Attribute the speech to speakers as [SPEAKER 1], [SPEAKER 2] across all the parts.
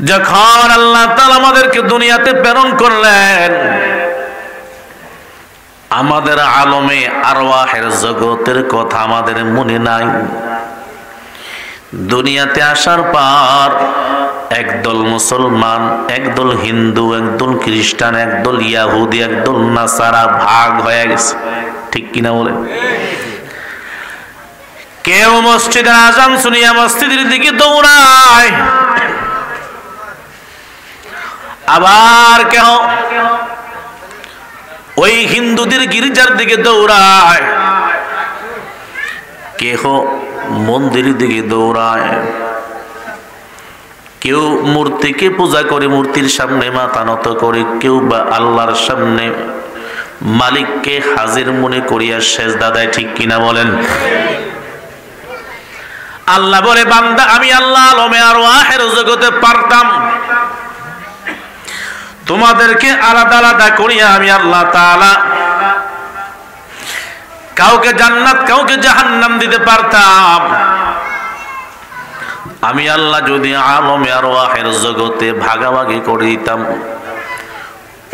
[SPEAKER 1] যখন আল্লাহ তাআলা আমাদেরকে দুনিয়াতে প্রেরণ করলেন, আমাদের আলমে আরওয়াহের জগতের কথা আমাদের মনে নাই। দুনিয়াতে আসার পর একদল মুসলমান, একদল হিন্দু, একদল খ্রিস্টান, একদল ইয়াহুদি, একদল নাসারা ভাগ হয়ে গেছে, ঠিক কিনা বলে? কেউ মসজিদের আজান শুনিয়া মসজিদের দিকে দৌড়ায়, আবার কেউ ওই হিন্দুদের গির্জার দিকে দৌড়ায়, কেহ মন্দিরের দিকে দৌড়ায়, কেউ মূর্তিকে পূজা করে মূর্তির সামনে মাথা নত করে, কেউ বা আল্লাহর সামনে মালিককে হাজির মনে করিয়া সেজদা দেয়, ঠিক কিনা বলেন? আল্লাহ বলে, বান্দা আমি আল্লাহ আলমে আরওয়াহের জগতে পারতাম তোমাদেরকে আলাদা আলাদা করিয়া আমি আল্লাহ তাআলা কাউকে জান্নাত কাউকে জাহান্নাম দিতে পারতাম। আমি আল্লাহ যদি আলমে আরওয়াহের জগতে ভাগাভাগি করে দিতাম,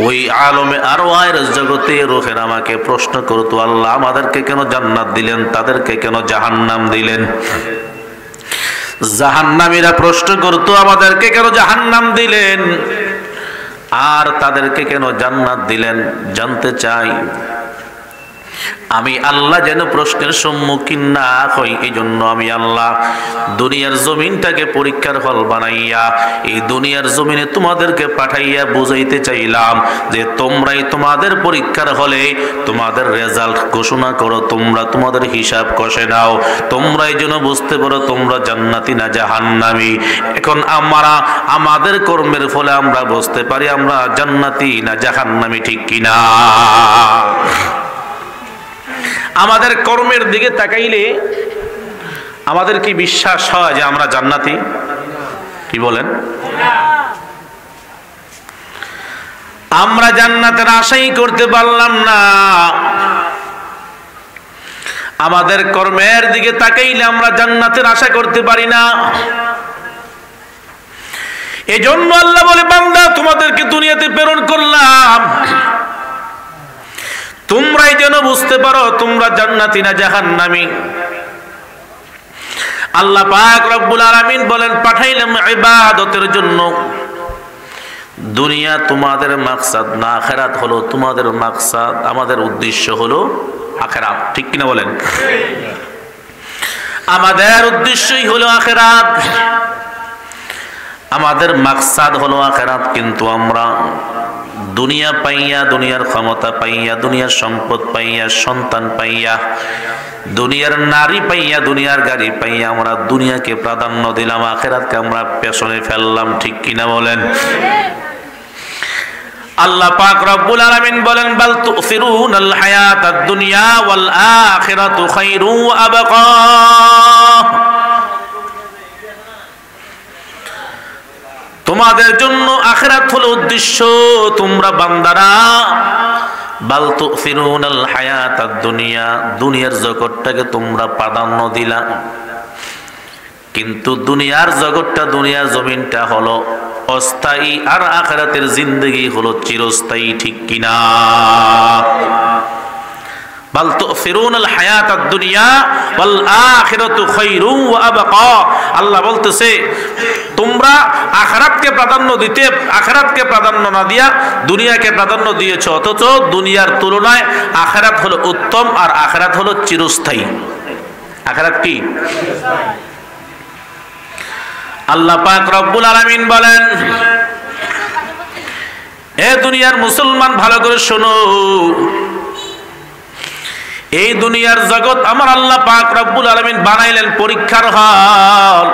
[SPEAKER 1] ওই আলমে আরওয়াহের জগতে রূহের আমাকে প্রশ্ন করতো, আল্লাহ আমাদেরকে কেন জান্নাত দিলেন, তাদেরকে কেন জাহান্নাম দিলেন? জাহান্নামীরা প্রশ্ন করতো, আমাদেরকে কেন জাহান্নাম দিলেন আর তাদেরকে কেন জান্নাত দিলেন? জানতে চাই। আমি আল্লাহ যেন প্রশ্নের সম্মুখীন না হই, এই জন্য আমি আল্লাহ দুনিয়ার জমিনটাকে পরীক্ষার হল বানাইয়া এই দুনিয়ার জমিনে তোমাদেরকে পাঠাইয়া বুঝাইতে চাইলাম যে তোমরাই তোমাদের পরীক্ষার হলে তোমাদের রেজাল্ট ঘোষণা করো, তোমরা তোমাদের হিসাব কষে নাও, তোমরাই যেন বুঝতে পারো তোমরা জান্নাতি না জাহান্নামী। এখন আমরা আমাদের কর্মের ফলে আমরা বুঝতে পারি আমরা জান্নাতি না জাহান্নামী, ঠিক কিনা? আমাদের কর্মের দিকে তাকাইলে আমাদের কি বিশ্বাস হয় যে আমরা জান্নাতি? কি বলেন? আমরা জান্নাতের আশাই করতে পারলাম না। আমাদের কর্মের দিকে তাকাইলে আমরা জান্নাতের আশা করতে পারি না। এজন্য আল্লাহ বলে, বান্দা তোমাদেরকে দুনিয়াতে প্রেরণ করলাম তোমরাই যেন বুঝতে পারো তোমরা জান্নাতি না জাহান্নামী। আল্লাহ পাক রব্বুল আলামিন বলেন, পাঠাইলাম ইবাদতের জন্য। দুনিয়া তোমাদের মাকসাদ না, আখিরাত হলো তোমাদের মাকসাদ। আমাদের উদ্দেশ্য হলো আখিরাত, ঠিক কিনা বলেন? আমাদের উদ্দেশ্যই হলো আখিরাত, আমাদের মাকসাদ হলো আখিরাত। কিন্তু আমরা দুনিয়া পাইয়া, দুনিয়ার ক্ষমতা পাইয়া, দুনিয়ার সম্পদ পাইয়া, সন্তান পাইয়া, দুনিয়ার নারী পাইয়া, দুনিয়ার গাড়ি পাইয়া আমরা দুনিয়াকে প্রাধান্য দিলাম, আখিরাতকে আমরা পেছনে ফেললাম, ঠিক কিনা বলেন? আল্লাহ পাক রব্বুল আলামিন বলেন, বাল তুসিরুনাল হায়াতাদ দুনিয়া ওয়াল আখিরাতু খায়রু ওয়া আবকা। তোমাদের জন্য আখিরাত হলো উদ্দেশ্য, তোমরা বান্দারা বাল তুসিরুনাল হায়াতাদ দুনিয়া, দুনিয়ার জগৎটাকে তোমরা প্রাধান্য দিলা। কিন্তু দুনিয়ার জগৎটা, দুনিয়ার জমিনটা হলো অস্থায়ী, আর আখিরাতের জিন্দেগি হলো চিরস্থায়ী, ঠিক কিনা? বাল তুসিরুনাল হায়াতাদ দুনিয়া ওয়াল আখিরাতু খায়রু ওয়া আবকা। আল্লাহ বলতেছে তোমরা আখিরাতকে প্রাধান্য দিতে, আখিরাতকে প্রাধান্য না দিয়া দুনিয়াকে প্রাধান্য দিয়েছো, অথচ দুনিয়ার তুলনায় আখিরাত হলো উত্তম, আর আখিরাত হলো চিরস্থায়ী। আখিরাত কি? আল্লাহ পাক রব্বুল আলামিন বলেন, এ দুনিয়ার মুসলমান ভালো করে শোনো, এই দুনিয়ার জগৎ আমার আল্লাহ পাক রব্বুল আলামিন বানাইলেন পরীক্ষার হল।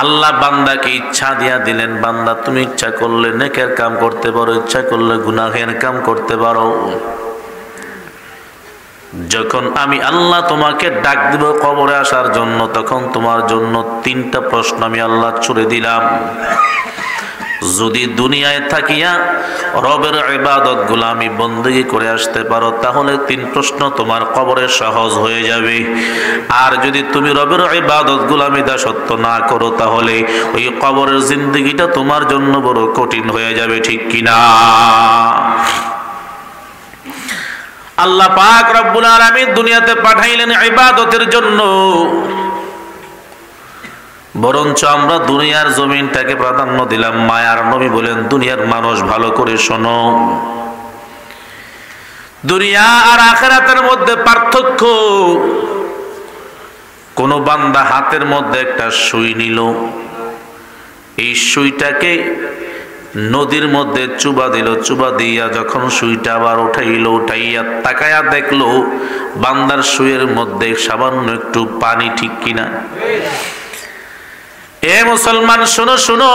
[SPEAKER 1] আল্লাহ বান্দাকে ইচ্ছা দিয়া দিলেন, বান্দা তুমি ইচ্ছা করলে নেকের কাম করতে পারো, ইচ্ছা করলে গুনাহের কাম করতে পারো। যখন আমি আল্লাহ তোমাকে ডাক দিব কবরে আসার জন্য, তখন তোমার জন্য তিনটা প্রশ্ন আমি আল্লাহ ছুড়ে দিলাম। যদি দুনিয়ায় থাকিয়া রবের ইবাদত গোলামি বন্দেগী করে আসতে পারো তাহলে 3 প্রশ্ন তোমার কবরে সহজ হয়ে যাবে। আর যদি তুমি রবের ইবাদত গোলামি দাসত্ব না করো তাহলে ওই কবরের জিন্দেগিটা তোমার জন্য বড় কঠিন হয়ে যাবে, ঠিক কিনা? আল্লাহ পাক রব্বুল আলামিন দুনিয়াতে পাঠাইলেন ইবাদতের জন্য, বরঞ্চ আমরা দুনিয়ার জমিনটাকে প্রাধান্য দিলাম। মায়ার নবী বলেন, দুনিয়ার মানুষ ভালো করে শোনো, দুনিয়া আর আখিরাতের মধ্যে পার্থক্য। কোন বান্দা হাতের মধ্যে একটা সুই নিল, এই সুইটাকে নদীর মধ্যে চুবা দিল, চুবা দিয়া যখন সুইটা আবার উঠাইলো, উঠাইয়া তাকায়া দেখলো বান্দার সুইয়ের মধ্যে সামান্য একটু পানি, ঠিক কিনা? এ মুসলমান শোনো শোনো,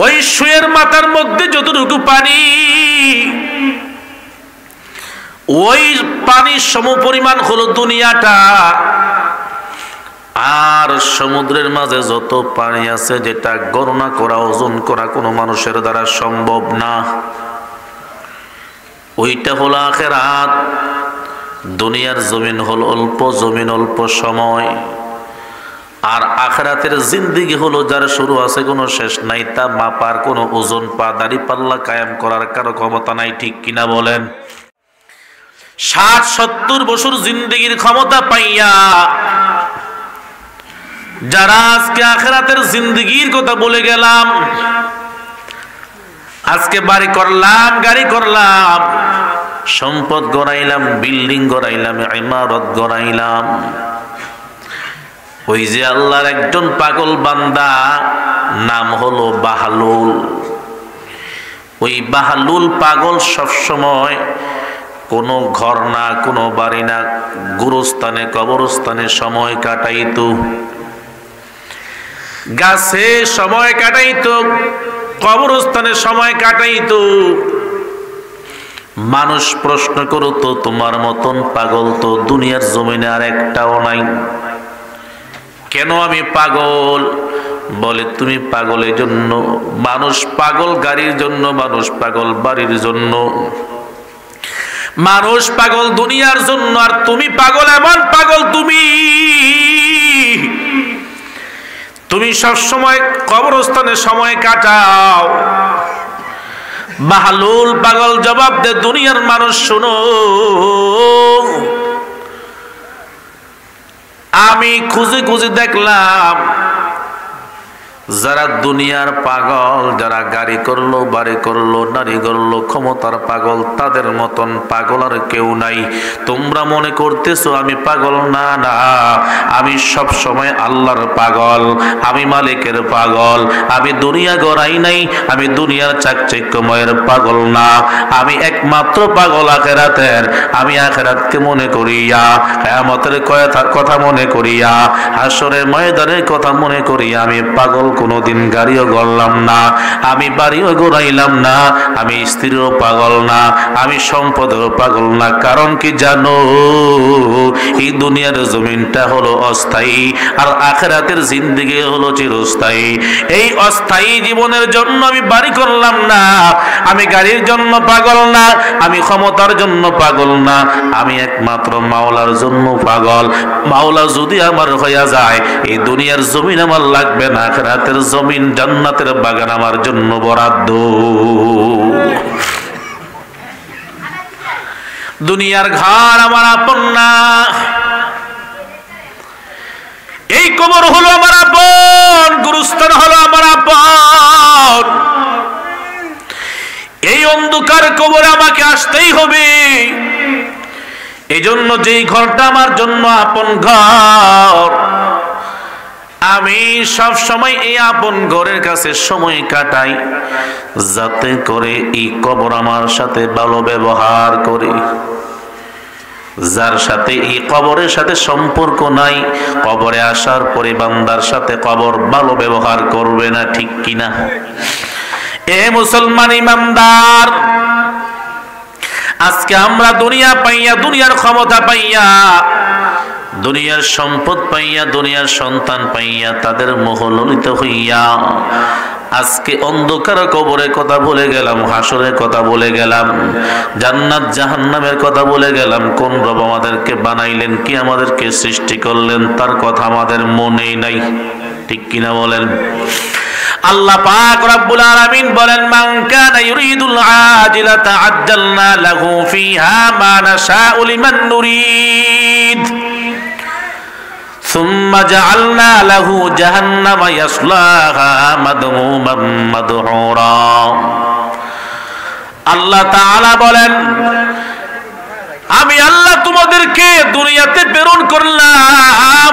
[SPEAKER 1] ওই সুয়ের মাথার মধ্যে যতটুকু পানি, ওই পানির সমপরিমাণ হলো দুনিয়াটা। আর সমুদ্রের মাঝে যত পানি আছে, যেটা গণনা করা, ওজন করা কোনো মানুষের দ্বারা সম্ভব না, ওইটা হলো আখিরাত। দুনিয়ার জমিন হলো অল্প জমিন, অল্প সময়। আর আখিরাতের জিন্দেগি হলো যার শুরু আছে কোনো শেষ নাই, তা মাপার কোনো ওজন পা দাড়ি পাল্লা কায়েম করার কারো ক্ষমতা নাই, ঠিক কিনা বলেন? 60-70 বছর জিন্দেগির ক্ষমতা পাইয়া যারা আজকে আখিরাতের জিন্দেগির কথা বলে গেলাম, আজকে বাড়ি করলাম, গাড়ি করলাম, সম্পদ গড়াইলাম, বিল্ডিং গড়াইলাম, ইমারত গড়াইলাম, ওই যে আল্লাহর একজন পাগল বান্দা নাম হলো বাহলুল, ওই বাহলুল পাগল সবসময় কোনো ঘর না, কোনো বাড়ি না, গুরুস্থানে কবরস্থানে সময় কাটাইতো, গাছে সময় কাটাইতো, কবরস্থানে সময় কাটাইতো। মানুষ প্রশ্ন করতো, তোমার মতন পাগল তো দুনিয়ার জমিনে আর একটাও নাই, কেন আমি পাগল? বলে, তুমি পাগলের জন্য, মানুষ পাগল গাড়ির জন্য, মানুষ পাগল বাড়ির জন্য, মানুষ পাগল দুনিয়ার জন্য, আর তুমি পাগল এমন পাগল, তুমি সব সময় কবরস্থানে সময় কাটাও। বাহলুল পাগল জবাব দে, দুনিয়ার মানুষ শোনো, আমি খুঁজে খুঁজে দেখলাম যারা দুনিয়ার পাগল, যারা গাড়ি করলো, বাড়ি করলো, নারী করলো, ক্ষমতার পাগল, তাদের মতন পাগল আর কেউ নাই। তোমরা মনে করতেছো আমি পাগল, না না, আমি সব সময় আল্লাহর পাগল, আমি মালিকের পাগল, আমি দুনিয়া গড়াই নাই, আমি দুনিয়ার চাকচিক্যময়ের পাগল না, আমি একমাত্র পাগল আখিরাতের। আমি আখিরাতকে মনে করিয়া, কিয়ামতের কথা মনে করিয়া, হাসরের ময়দানের কথা মনে করিয়া আমি পাগল। কোনদিন গাড়িও গড়লাম না, আমি বাড়িও গড়াইলাম না, আমি স্ত্রীরও পাগল না, আমি সম্পদেরও পাগল না। কারণ কি জানো? এই দুনিয়ার জমিনটা হলো অস্থায়ী, আর আখিরাতের জিন্দেগি হলো চিরস্থায়ী। এই অস্থায়ী জীবনের জন্য আমি বাড়ি করলাম না, আমি গাড়ির জন্য পাগল না, আমি ক্ষমতার জন্য পাগল না, আমি একমাত্র মাওলার জন্য পাগল। মাওলা যদি আমার হইয়া যায়, এই দুনিয়ার জমিন আমার লাগবে না, আখিরাতের জমিন, জান্নাতের বাগান আমার জন্য বরাদ্দ। দুনিয়ার ঘর আমার আপন না, এই কবর হলো আমার আপন, গুরুস্থান হলো আমার আপন। এই অন্ধকার কবরে আমাকে আসতেই হবে। এই জন্য যেই ঘরটা আমার জন্য আপন ঘর, আমি সব সময় এই আপন ঘরের কাছে সময় কাটাই, যাতে করে এই কবর আমার সাথে ভালো ব্যবহার করে। যার সাথে এই কবরের সাথে সম্পর্ক নাই, কবরে আসার পরে বান্দার সাথে কবর ভালো ব্যবহার করবে না, ঠিক কিনা? এ মুসলমান ইমানদার, আজকে আমরা দুনিয়া পাইয়া, দুনিয়ার ক্ষমতা পাইয়া দুনিয়ার সম্পদ পাইয়া, দুনিয়ার সন্তান পাইয়া তাদের মোহ ললিত হইয়া আজকে অন্ধকার কবরে কথা বলে গেলাম, হাসরের কথা বলে গেলাম, জান্নাত জাহান্নামের কথা বলে গেলাম। কোন রব আমাদেরকে বানাইলেন, কি আমাদেরকে সৃষ্টি করলেন, তার কথা আমাদের মনেই নাই। ঠিক কিনা বলেন? আল্লাহ পাক রব্বুল আলামিন বলেন, মান কানা ইউরিদুল আজিলাতা আজ্জালনা লাহু ফিহা মা নাশাউ লিমান নুরিদ সুম্মা জাআলনা লাহু জাহান্নামা ইয়াসলাহা মাদমুমান মাদহুরা। আল্লাহ তাআলা বলেন, আমি আল্লাহ তোমাদেরকে দুনিয়াতে প্রেরণ করলাম,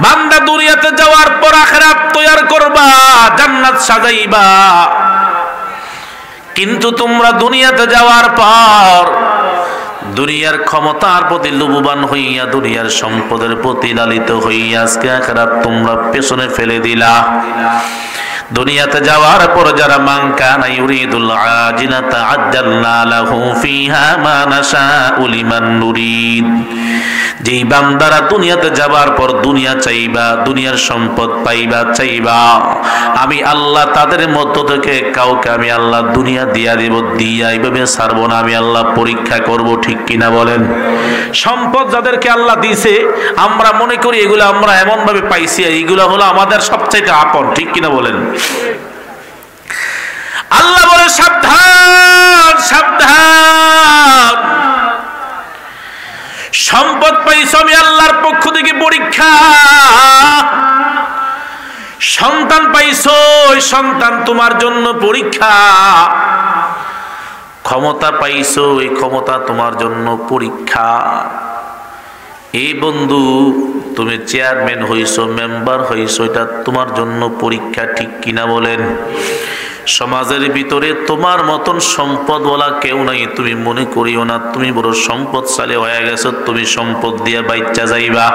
[SPEAKER 1] বান্দা দুনিয়াতে যাওয়ার পর আখিরাত তৈয়ার করবা, জান্নাত সাজাইবা। কিন্তু তোমরা দুনিয়াতে যাওয়ার পর দুনিয়ার ক্ষমতার প্রতি লোভবান হইয়া, দুনিয়ার সম্পদের প্রতি লালিত হইয়া আজকে আখিরাত তোমরা পেছনে ফেলে দিলা। দুনিয়াতে যাওয়ার পর যারা মান কানা ইউরিদুল আজিলাতা আজ্জালনা লাহু ফিহা মা নাশাউ লিমান নুরিদ, যেই বান্দারা দুনিয়াতে যাবার পর দুনিয়া চাইবা, দুনিয়ার সম্পদ পাইবা চাইবা, আমি আল্লাহ তাদের মধ্য থেকে কাউকে আমি আল্লাহ দুনিয়া দিয়া দেব, দিয়া এইভাবে ছাড়বো না, আমি আল্লাহ পরীক্ষা করব। ঠিক কিনা বলেন? সম্পদ যাদেরকে আল্লাহ দিয়েছে আমরা মনে করি এগুলো আমরা এমন ভাবে পাইছি, এইগুলো হলো আমাদের সবচাইতে আপন। ঠিক কিনা বলেন? আল্লাহ বলে, সাবধান সাবধান, সম্পদ পাইছো আমি আল্লাহর পক্ষ থেকে পরীক্ষা। সন্তান পাইছো, ওই সন্তান তোমার জন্য পরীক্ষা। ক্ষমতা পাইছো, এই ক্ষমতা তোমার জন্য পরীক্ষা। এই বন্ধু তুমি চেয়ারম্যান হইছো, মেম্বার হইছো, এটা তোমার জন্য পরীক্ষা। ঠিক কিনা বলেন? সমাজের ভিতরে তোমার মতন সম্পদওয়ালা কেউ নাই, তুমি মনে করিও না তুমি বড় সম্পদশালী হয়ে গেছো, তুমি সম্পদ দিয়ে বাইচ্চা যাইবা।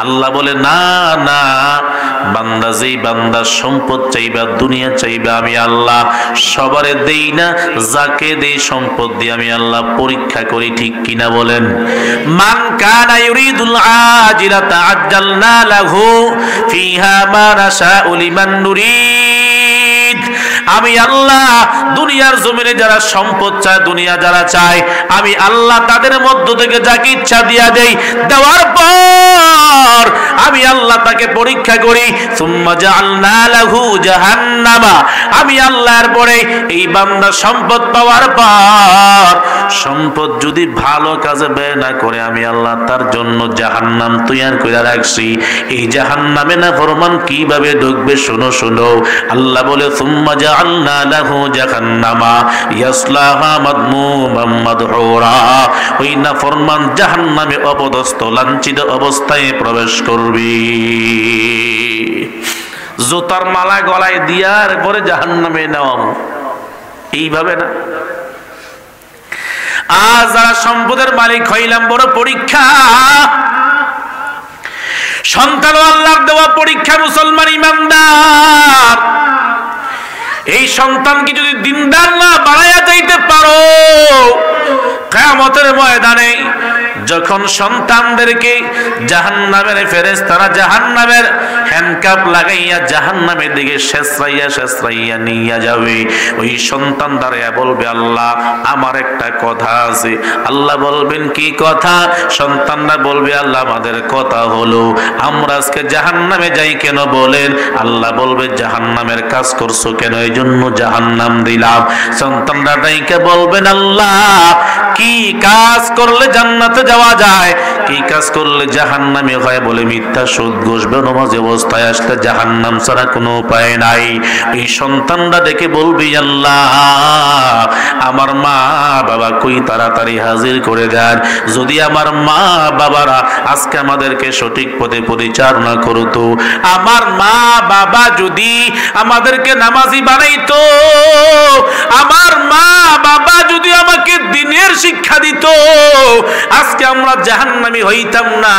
[SPEAKER 1] আল্লাহ বলে, না না, বান্দা যেই বান্দা সম্পদ চাইবা, দুনিয়া চাইবা, আমি আল্লাহ সবারে দেই না, যাকে দেই সম্পদ দিয়ে আমি আল্লাহ পরীক্ষা করি। ঠিক কিনা বলেন? মান কানা ইউরিদুল আজিলাতা আজ্জালনা লাহু ফিহা মা নাশাউ লিমান নুরিদ। আমি আল্লাহ দুনিয়ার জমিনে যারা সম্পদ চায়, দুনিয়া যারা চায়, আমি আল্লাহ তাদের মধ্য থেকে যাকে ইচ্ছা দিয়া দেই, দেওয়ার পর আমি আল্লাহ তাকে পরীক্ষা করি। সুম্মা জাআলনা লাহু জাহান্নামা, আমি আল্লাহর পরে এই বান্দা সম্পদ পাওয়ার পর সম্পদ যদি ভালো কাজে ব্যয় না করে, আমি আল্লাহ তার জন্য জাহান্নাম তৈয়ার করে রাখছি। এই জাহান্নামে না ফরমান কিভাবে ঢুকবে শোনো শোনো। আল্লাহ বলে, সুম্মা জাআলনা লাহু জাহান্নামা ইয়াসলাহা মাদমুমান মাদহুরা, ওই না ফরমান জাহান্নামে অপদস্থ লাঞ্ছিত অবস্থায় প্রবেশ করবে। জুতার মালা গলায় দিয়ার পরে জাহান্নামে নেওয়া, এইভাবে না। আজ যারা সম্পদের মালিক হইলাম, বড় পরীক্ষা। সন্তান আল্লাহর দেওয়া পরীক্ষা। মুসলমান ইমানদার, এই সন্তানকে যদি দিনদার না বানায়া যাইতে পারো, কিয়ামতের ময়দানে যখন সন্তানদেরকে জাহান্নামের ফেরেশতারা জাহান্নামের হ্যান্ডকাপ লাগাইয়া জাহান্নামের দিকে শেষরাইয়া নিয়ে যাবে, ওই সন্তান দাঁড়াইয়া বলবে, আল্লাহ আমার একটা কথা আছে। আল্লাহ বলবেন, কি কথা? সন্তানরা বলবে, আল্লাহ আমাদের কথা হলো আমরা আজকে জাহান্নামে যাই কেন বলেন? আল্লাহ বলবে, জাহান্নামের কাজ করছো কেন, এই জন্য জাহান্নাম দিলাম। সন্তানরা ডাইকে বলবেন, আল্লাহ কি কাজ করলে জান্নাতে যাওয়া যায়, কি কাজ করলে জাহান্নামে হয়? বলে, মিথ্যা, সুদ, ঘুষ, বেনামাজি অবস্থায় আসলে জাহান্নাম ছাড়া কোনো উপায় নাই। এই সন্তানরা ডেকে বলবি, আল্লাহ আমার মা বাবা কই, তাড়াতাড়ি হাজির করে দেন। যদি আমার মা বাবারা আজকে আমাদেরকে সঠিক পথে পরিচালনা করতো, আমার মা বাবা যদি আমাদেরকে নামাজি বানাইতো, আমার মা বাবা যদি আমাকে দ্বীনের শিক্ষা দিত, আজকে আমরা জাহান্নামী হইতাম না।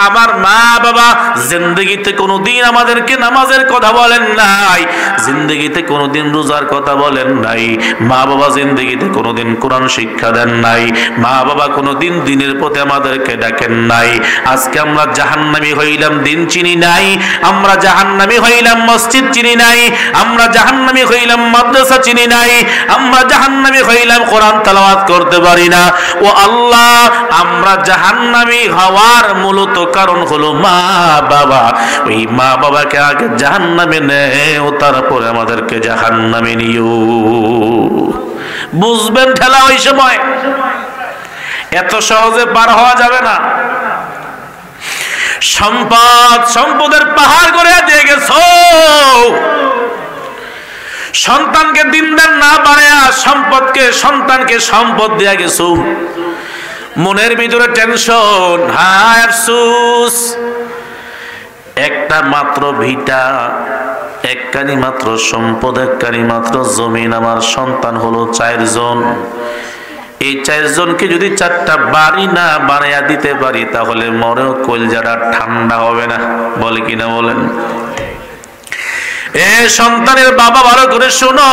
[SPEAKER 1] আমার মা বাবা জিন্দেগিতে কোনোদিন আমাদেরকে নামাজের কথা বলেন নাই, জিন্দেগিতে কোনোদিন রোজার কথা বলেন নাই, মা বাবা জিন্দেগিতে কোনোদিন কোরআন শিক্ষা দেন নাই, মা বাবা কোনোদিন দ্বীনের পথে আমাদেরকে ডাকেন নাই। আজকে আমরা জাহান্নামী হইলাম, দিন চিনি নাই। আমরা জাহান্নামী হইলাম, মসজিদ চিনি নাই। আমরা জাহান্নামী হইলাম, মাদ্রাসা চিনি নাই। আমরা জাহান্নামী হইলাম, কোরআন তেলাওয়াত করতে পারি না। ও আল্লাহ, আমরা জাহান্নামী হওয়ার মূলত কারণ হলো মা বাবা। ওই মা বাবাকে আগে জাহান্নামে নেও, তারপরে আমাদেরকে জাহান্নামে নিও। বুঝবেন ঠেলা ওই সময়, এত সহজে পার হওয়া যাবে না। সম্পদের পাহাড় করে দিয়ে গেছো, সন্তানকে দিনদার না বানায়া সন্তানকে সম্পদ দিয়ে গেছো। মনের ভিতরে টেনশন, হায় আফসোস। একটা মাত্র ভিটা, একখানি মাত্র সম্পদ, একখানি মাত্র জমিন, আমার সন্তান হলো 4 জন। এই 4 জনকে যদি 4টা বাড়ি না বানাইয়া দিতে পারি, তাহলে মরেও কলজাটা ঠান্ডা হবে না। বলে কিনা বলেন? এ সন্তানের বাবা, ভালো করে শোনো,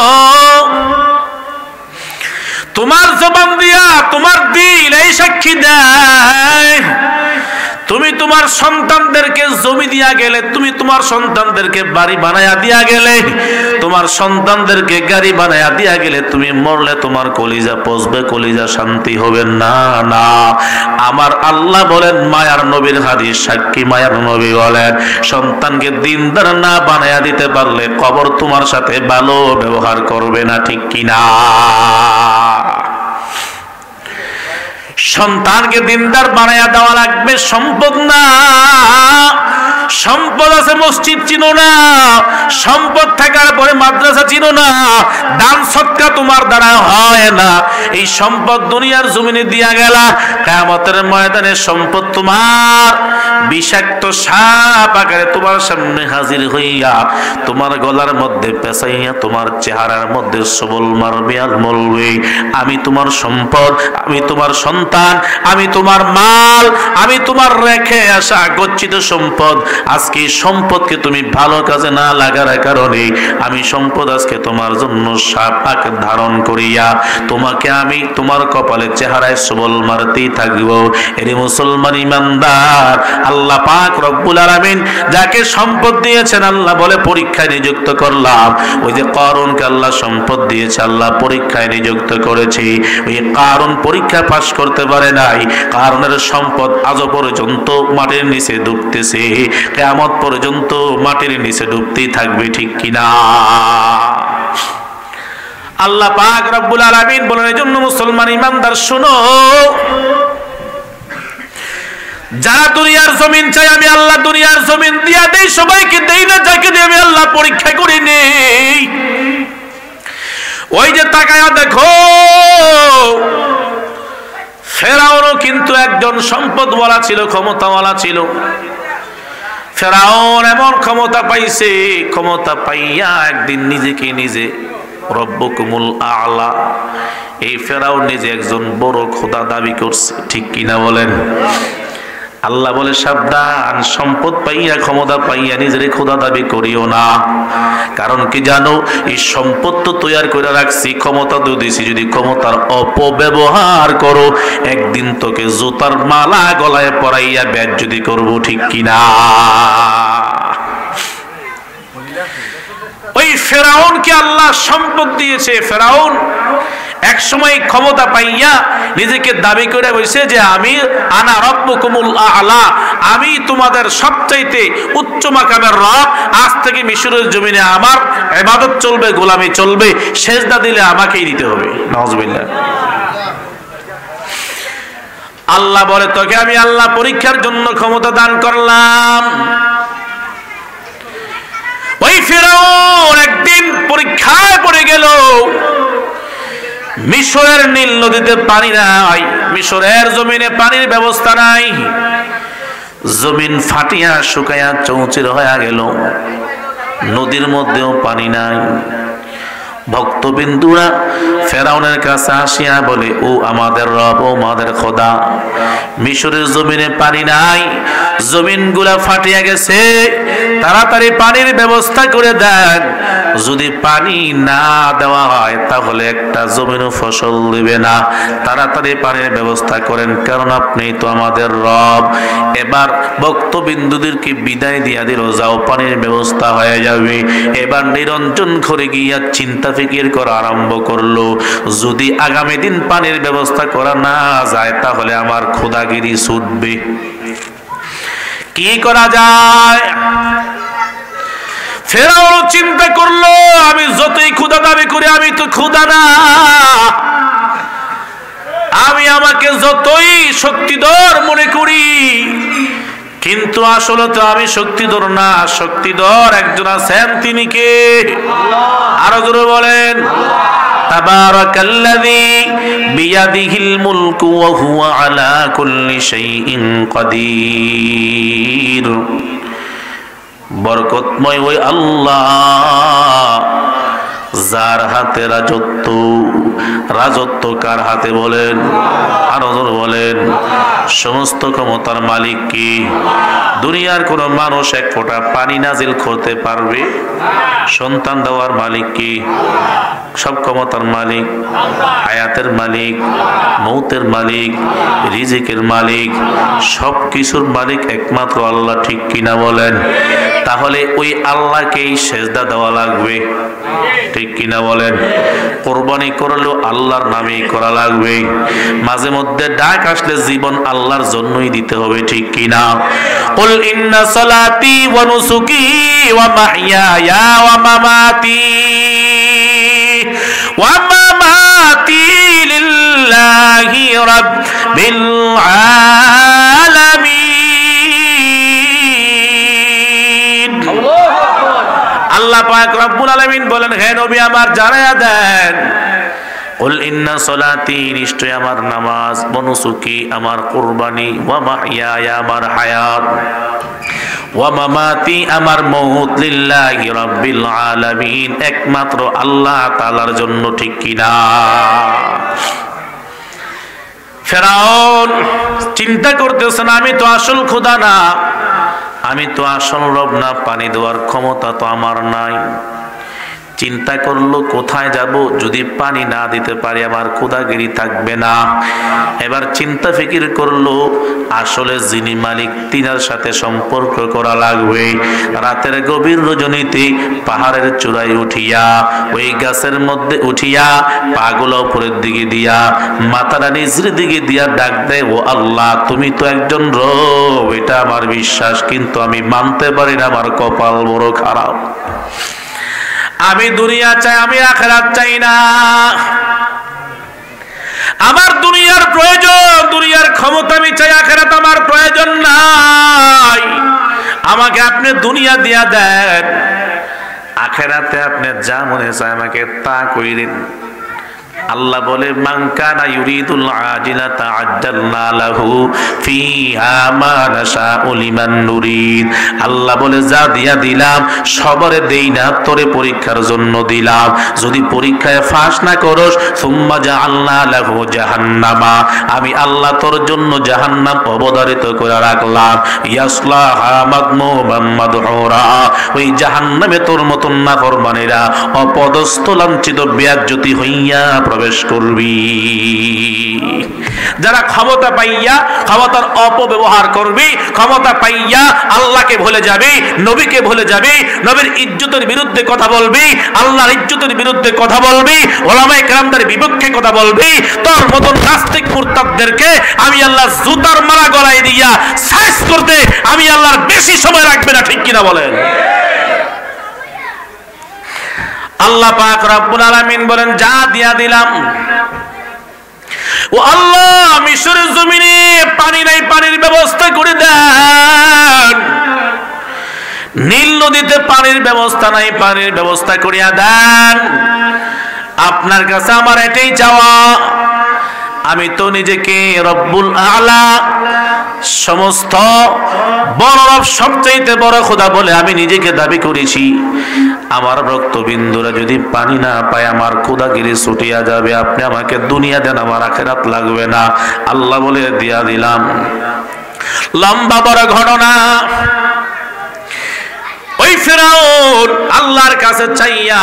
[SPEAKER 1] তোমার জবান দিয়া তোমার দিল এই সাক্ষী দেয়, তুমি তোমার সন্তানদেরকে জমি দিয়া গেলে, তুমি তোমার সন্তানদেরকে বাড়ি বানায়া দিয়া গেলে, তোমার সন্তানদেরকে গাড়ি বানায়া দিয়া গেলে, তুমি মরলে তোমার কলিজা পচবে, কলিজা শান্তি হবে না। না, আমার আল্লাহ বলেন, মায়ার নবীর হাদিস সাক্ষী, মায়ার নবী বলেন, সন্তানকে দিনদার না বানায়া দিতে পারলে কবর তোমার সাথে ভালো ব্যবহার করবে না। ঠিক কিনা? সন্তানকে দিনদার বানায়া দেওয়া লাগবে, সম্পদ না। সম্পদ আছে, মসজিদ চিনো না, সম্পদ থাকার পরে মাদ্রাসা চিনো না, দান সদকা তোমার দ্বারা হয় না। এই সম্পদ দুনিয়ার জমিনে দিয়া গেলা, কিয়ামতের ময়দানে সম্পদ তোমার বিষাক্ত সাপ আকারে তোমার সামনে হাজির হইয়া তোমার গলার মধ্যে পেঁচাইয়া তোমার চেহারার মধ্যে সবল মারবে আর বলবে, আমি তোমার সম্পদ, আমি তোমার সন্তান, আমি তোমার মাল, আমি তোমার রেখে আসা গচ্ছিত সম্পদ। আজকে সম্পদকে তুমি ভালো কাজে না লাগার কারণে আমি সম্পদ আজকে তোমার জন্য সাপ আকার ধারণ করিয়া তোমাকে আমি তোমার কপালে চেহারায় সবল মারতেই থাকবো। এর মুসলমান ইমানদার, আল্লাহ পাক রব্বুল আলামিন যাকে সম্পদ দিয়েছেন, আল্লাহ বলে পরীক্ষায় নিযুক্ত করলাম। ওই যে কারুনকে আল্লাহ সম্পদ দিয়েছে, আল্লাহ পরীক্ষায় নিযুক্ত করেছে। ওই কারুন পরীক্ষা পাশ করতে পারে নাই। কারুনের সম্পদ আজও পর্যন্ত মাটির নিচে ডুবতেছে, কিয়ামত পর্যন্ত মাটির নিচে ডুবতেই থাকবে। ঠিক কিনা? আল্লাহ পাক রব্বুল আলামিন বলেন, এজন্য মুসলমান ইমানদার শুনো, যারা দুনিয়ার জমিন চাই আমি আল্লাহ দুনিয়ার জমিন দিয়া দেই, সবাইকে দেই না, যাকে দিয়ে আমি আল্লাহ পরীক্ষা করে নেই। ওই যে তাকায়া দেখো, ফেরাউনও কিন্তু একজন সম্পদওয়ালা ছিল, ক্ষমতাওয়ালা ছিল। ফেরাউন এমন ক্ষমতা পাইছে, ক্ষমতা পাইয়া একদিন নিজেকে নিজে রব্বুকুমুল আ'লা, এই ফেরাউন নিজে একজন বড় খোদা দাবি করছে। ঠিক কিনা বলেন? আল্লাহ বলে, সাবধান, সম্পদ পাইয়া ক্ষমতা পাইয়া নিজের খোদা দাবি করিও না। কারণ কি জানো, এই সম্পদ তো তৈরি করে রাখছি, ক্ষমতা তো দিছি, যদি ক্ষমতার অপব্যবহার করো একদিন তোকে জুতার মালা গলায় পরাইয়া বেজ্জতি করব। ঠিক কিনা? ওই ফেরাউনকে আল্লাহ সম্পদ দিয়েছে। ফেরাউন এক সময় ক্ষমতা পাইয়া নিজেকে দাবি করে বলছে যে আমি আনা রব্বুকুমুল আ'লা, আমি তোমাদের সবচাইতে উচ্চ মাকামের রব। আজ থেকে মিশরের জমিনে আমার ইবাদত চলবে, গোলামি চলবে, সেজদা দিলে আমাকেই দিতে হবে। নাউজুবিল্লাহ। আল্লাহ বলে, তোকে আমি আল্লাহ পরীক্ষার জন্য ক্ষমতা দান করলাম। ওই ফেরাউন একদিন পরীক্ষায় পড়ে গেল। মিশরের নীল নদীতে পানি নাই, মিশরের জমিনে পানির ব্যবস্থা নাই, জমিন ফাটিয়া শুকাইয়া চৌচির হয়ে গেল, নদীর মধ্যেও পানি নাই। ভক্তবিন্দুরা ফেরাউনের কাছে আসিয়া বলে, ও আমাদের রব, ও আমাদের খোদা, মিশরের জমিনে পানি নাই, জমিনগুলা ফাটিয়া গেছে, তাড়াতাড়ি পানির ব্যবস্থা করে দেন। যদি পানি না দেওয়া হয় তাহলে একটা জমিনও ফসল দিবে না, তাড়াতাড়ি পানির ব্যবস্থা করেন, কারণ আপনি তো আমাদের রব। এবার ভক্তবিন্দুদেরকে বিদায় দিয়া দিল, যাও পানির ব্যবস্থা হয়ে যাবে। এবার নিরঞ্জন করে গিয়া চিন্তা ফিকির করা আরম্ভ করলো, যদি আগামী দিন পানির ব্যবস্থা করা না যায় তাহলে আমার খোদাগিরি ছুটবে, কি করা যায়? ফেরাউন চিন্তা করলো, আমি যতই খোদা দাবি করি আমি তো খোদা না, আমি আমাকে যতই শক্তিধর মনে করি কিন্তু আসলে তো আমি শক্তিধর না, শক্তিধর একজন আছেন, তিনি কে? আরো জোরে বলেন, তাবারাকাল্লাযী বিয়াদিহিল মুলকু ওয়া হুয়া আলা কুল্লি শাইইন কাদির। বরকতময় ওই আল্লাহ যার হাতে রাজত্ব। রাজত্ব কার হাতে বলেন? আরো জোরে বলেন, সমস্ত ক্ষমতার মালিক কি? দুনিয়ার কোন মানুষ এক ফোঁটা পানি নাজিল করতে পারবে? সন্তান দেওয়ার মালিক কি? সব ক্ষমতার মালিক, হায়াতের মালিক, মৌতের মালিক, রিজিকের মালিক, সব কিছুর মালিক একমাত্র আল্লাহ, ঠিক কিনা বলেন? তাহলে ওই আল্লাহকেই সেজদা দেওয়া লাগবে, ঠিক কিনা বলেন? কোরবানি করলেও আল্লাহর নামেই করা লাগবে, মাঝে মধ্যে ডাক আসলে জীবন আল্লাহর জন্যই দিতে হবে, ঠিক কিনা? কুল ইন্না সালাতি ওয়া নুসুকি ওয়া মাহইয়ায়া ওয়া মামাতি ওয়া মামাতি লিল্লাহি রাব্বিল আলামিন। আল্লাহ পাক রব্বুল আলামিন বলেন, হে নবী আমার জানায়া দেন, কুল ইন্না সলাতি, নিশ্চয় আমার নামাজ, ওয়া নুসুকি আমার কুরবানি, ওয়া মাহইয়ায়া আমার হায়াত, ওয়া মামাতি আমার মউত, লিল্লাহি রাব্বিল আলামিন একমাত্র আল্লাহ তাআলার জন্য, ঠিক কিনা? ফেরাউন চিন্তা করতেছেন, আমি তো আসল খোদা না, আমি তো আসল রব না, পানি দেওয়ার ক্ষমতা তো আমার নাই। চিন্তা করলো কোথায় যাব, যদি পানি না দিতে পারি আমার খোদাগিরি থাকবে না। এবার চিন্তা ফিকির করলো, আসলে যিনি মালিক তিনার সাথে সম্পর্ক করা লাগবে। রাতের গভীর রজনীতে পাহাড়ের চূড়ায় উঠিয়া, ওই গাছের মধ্যে উঠিয়া, পাগুলো উপরের দিকে দিয়া, মাথাটা নিচের দিকে দিয়া ডাক দেয়, ও আল্লাহ তুমি তো একজন রব, এটা আমার বিশ্বাস, কিন্তু আমি মানতে পারি না, আমার কপাল বড় খারাপ। আমি দুনিয়া চাই, আমি আখিরাত চাই না। আমার দুনিয়ার প্রয়োজন, দুনিয়ার ক্ষমতা আমি চাই, আখিরাত আমার প্রয়োজন নাই। আমাকে আপনি দুনিয়া দিয়া দেন, আখিরাতে আপনি যা মনে চায় আমাকে তা কইরেন। আল্লাহ বলে, মান কানা ইউরিদুল আজিলাতা আজ্জালনা লাহু ফিহা মা নাশাউ লিমান নুরিদ। আল্লাহ বলে, যা দিয়া দিলাম সবরে দেই না, তোরে পরীক্ষার জন্য দিলাম। যদি পরীক্ষায় ফাঁস না করস, সুম্মা জাআলনা লাহু জাহান্নামা, আমি আল্লাহ তোর জন্য জাহান্নাম অবধারিত করে রাখলাম। ইয়াসলাহা মাদমুমান মাদহুরা, ওই জাহান্নামে তোর মতন নাফরমানেরা অপদস্থ, লাঞ্ছিত, বেয়াজ্জতি হইয়া প্রবেশ করবি। যারা ক্ষমতা পাইয়া ক্ষমতার অপব্যবহার করবি, ক্ষমতা পাইয়া আল্লাহকে ভুলে যাবি, নবীকে ভুলে যাবি, নবীর ইজ্জতের বিরুদ্ধে কথা বলবি, আল্লাহর ইজ্জতের বিরুদ্ধে কথা বলবি, ওলামায়ে কেরামদের বিপক্ষে কথা বলবি, তোর মতন নাস্তিক মুরতাদদেরকে আমি আল্লাহ জুতার মালা গলায় দিয়া সাইজ করতে আমি আল্লাহর বেশি সময় রাখবে না, ঠিক কিনা বলেন? আল্লাহ পাক রব্বুল আলামিন বলেন, যা দিয়া দিলাম। ও আল্লাহ, মিশরের জমিনে পানি নাই, পানির ব্যবস্থা করে দেন। নীল নদীতে পানির ব্যবস্থা নাই, পানির ব্যবস্থা করিয়া দেন। আপনার কাছে আমার এটাই চাওয়া। আমি তো নিজেকে রব্বুল আলা, সমস্ত বড় রব, সবচাইতে বড় খোদা বলে আমি নিজেকে দাবি করেছি। আমার রক্তবিন্দুরা যদি পানি না পায় আমার খোদাগিরি ছুটিয়া যাবে। আপনি আমাকে দুনিয়া দেন, আমার আখিরাত লাগবে না। আল্লাহ বলে দিয়া দিলাম। লম্বা বড় ঘটনা। ওই ফিরআউন আল্লাহর কাছে চাইয়া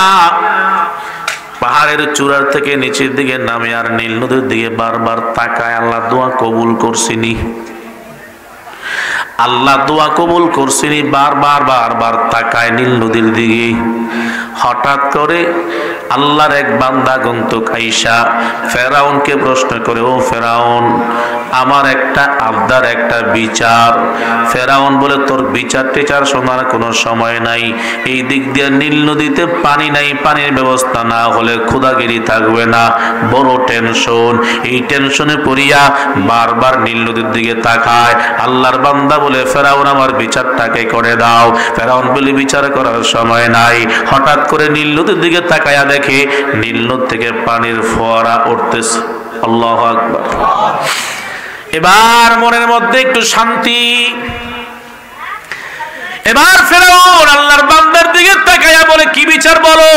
[SPEAKER 1] পাহাড়ের চূড়ার থেকে নিচের দিকে নামে আর নীল নদীর দিকে বারবার তাকায়। আল্লাহ দোয়া কবুল করছিনি, আল্লাহ দোয়া কবুল করছিনি। বারবার তাকায় নীল নদীর দিকে। হঠাৎ করে আল্লাহর এক বান্দা গন্তুক আইসা ফেরাউনকে প্রশ্ন করে, ও ফেরাউন, আমার একটা আবদার, একটা বিচার। ফেরাউন বলে, তোর বিচার টিচার শোনার কোনো সময় নাই। এই দিক দিয়ে নীল নদীতে পানি নাই, পানির ব্যবস্থা না হলে ক্ষুধাগিরি থাকবে না, বড় টেনশন। এই টেনশনে পড়িয়া বারবার নীল নদীর দিকে তাকায়। আল্লাহর বান্দা বলে, ফেরাউন আমার বিচারটাকে করে দাও। ফেরাউন বলে, বিচার করার সময় নাই। হঠাৎ করে নীল নদীর দিকে তাকায়া দেখে নীল নদ থেকে পানির ফোয়ারা উঠতেছে। আল্লাহু আকবার। এবার মনের মধ্যে একটু শান্তি। এবার ফেরাউন আল্লাহর বান্দার দিকে তাকায়া বলে, কি বিচার বলো?